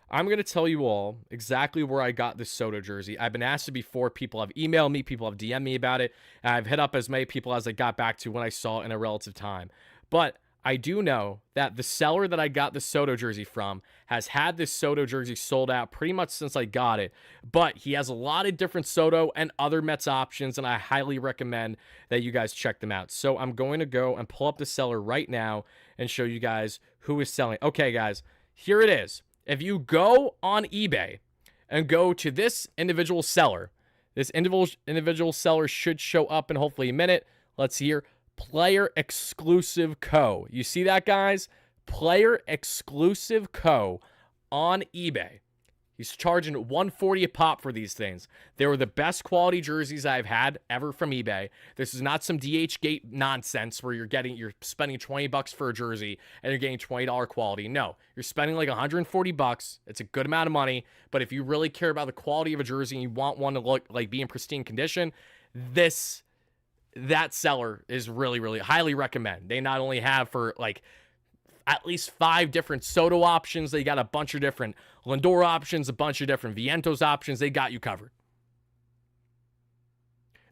I'm going to tell you all exactly where I got this Soto jersey. I've been asked it before. People have emailed me. People have DM'd me about it. And I've hit up as many people as I got back to when I saw it in a relative time. But I do know that the seller that I got the Soto jersey from has had this Soto jersey sold out pretty much since I got it. But he has a lot of different Soto and other Mets options, and I highly recommend that you guys check them out. So I'm going to go and pull up the seller right now and show you guys who is selling. Okay, guys, here it is. If you go on eBay and go to this individual seller, this individual seller should show up in hopefully a minute. Let's see here. Player Exclusive Co. You see that, guys? Player Exclusive Co. on eBay. He's charging $140 a pop for these things. They were the best quality jerseys I've had ever from eBay. This is not some DH Gate nonsense where you're spending $20 for a jersey and you're getting $20 quality. No, you're spending like $140. It's a good amount of money, but if you really care about the quality of a jersey and you want one to look like be in pristine condition, that seller is really, really highly recommend. They not only have for like at least 5 different Soto options, they got a bunch of different Lindor options, a bunch of different Vientos options. They got you covered.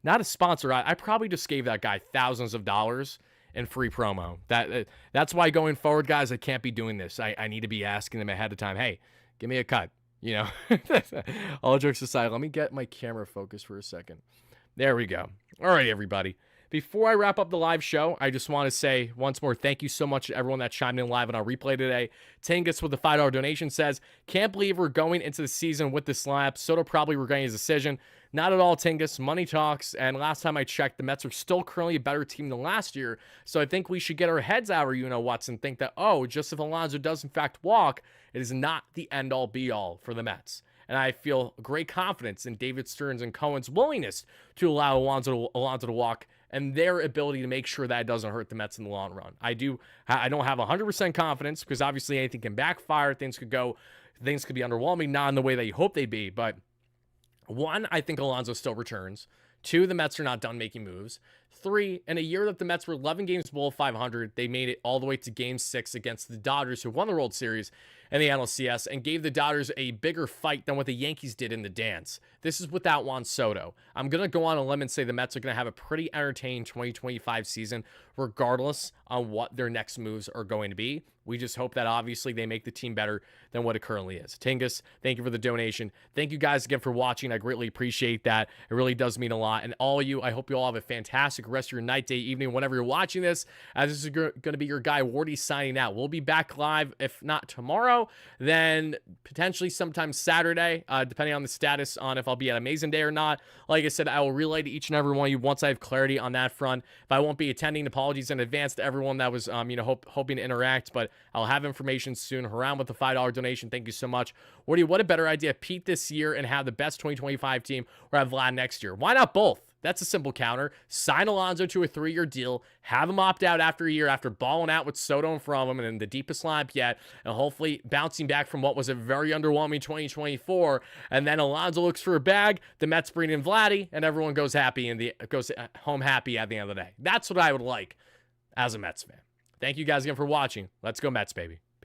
Not a sponsor. I probably just gave that guy thousands of dollars in free promo. That's why going forward, guys, I can't be doing this. I need to be asking them ahead of time, hey, give me a cut. All jokes aside, let me get my camera focused for a second. There we go. All right, everybody. Before I wrap up the live show, I just want to say once more, thank you so much to everyone that chimed in live on our replay today. Tingus with the $5 donation says, can't believe we're going into the season with this lineup. Soto probably regretting his decision. Not at all, Tingus. Money talks. And last time I checked, the Mets are still currently a better team than last year. So I think we should get our heads out of you-know-whats and think that, just if Alonso does in fact walk, it is not the end-all be-all for the Mets. And I feel great confidence in David Stearns and Cohen's willingness to allow Alonso to walk and their ability to make sure that it doesn't hurt the Mets in the long run. I don't have 100% confidence because obviously anything can backfire. Things could be underwhelming, not in the way that you hope they'd be. But 1, I think Alonso still returns. 2, the Mets are not done making moves. 3, in a year that the Mets were 11 games below 500, they made it all the way to Game 6 against the Dodgers, who won the World Series and the NLCS, and gave the Dodgers a bigger fight than what the Yankees did in the dance. This is without Juan Soto. I'm going to go on a limb and say the Mets are going to have a pretty entertaining 2025 season, regardless on what their next moves are going to be. We just hope that obviously they make the team better than what it currently is. Tingus, thank you for the donation. Thank you guys again for watching. I greatly appreciate that. It really does mean a lot. And all of you, I hope you all have a fantastic rest of your night, day, evening, whenever you're watching this. As this is going to be your guy, Wardy, signing out. We'll be back live, if not tomorrow, then potentially sometime Saturday, depending on the status on if I'll be at Amazing Day or not. Like I said, I will relay to each and every one of you once I have clarity on that front. If I won't be attending, apologies in advance to everyone that was, hoping to interact, but I'll have information soon. Haram with the $5 donation. Thank you so much. Wardy, what a better idea. Pete this year and have the best 2025 team, or have Vlad next year. Why not both? That's a simple counter. Sign Alonso to a 3-year deal. Have him opt out after a year after balling out with Soto in front of him and in the deepest lineup yet, and hopefully bouncing back from what was a very underwhelming 2024. And then Alonso looks for a bag. The Mets bring in Vladdy, and everyone goes goes home happy at the end of the day. That's what I would like as a Mets fan. Thank you guys again for watching. Let's go Mets, baby.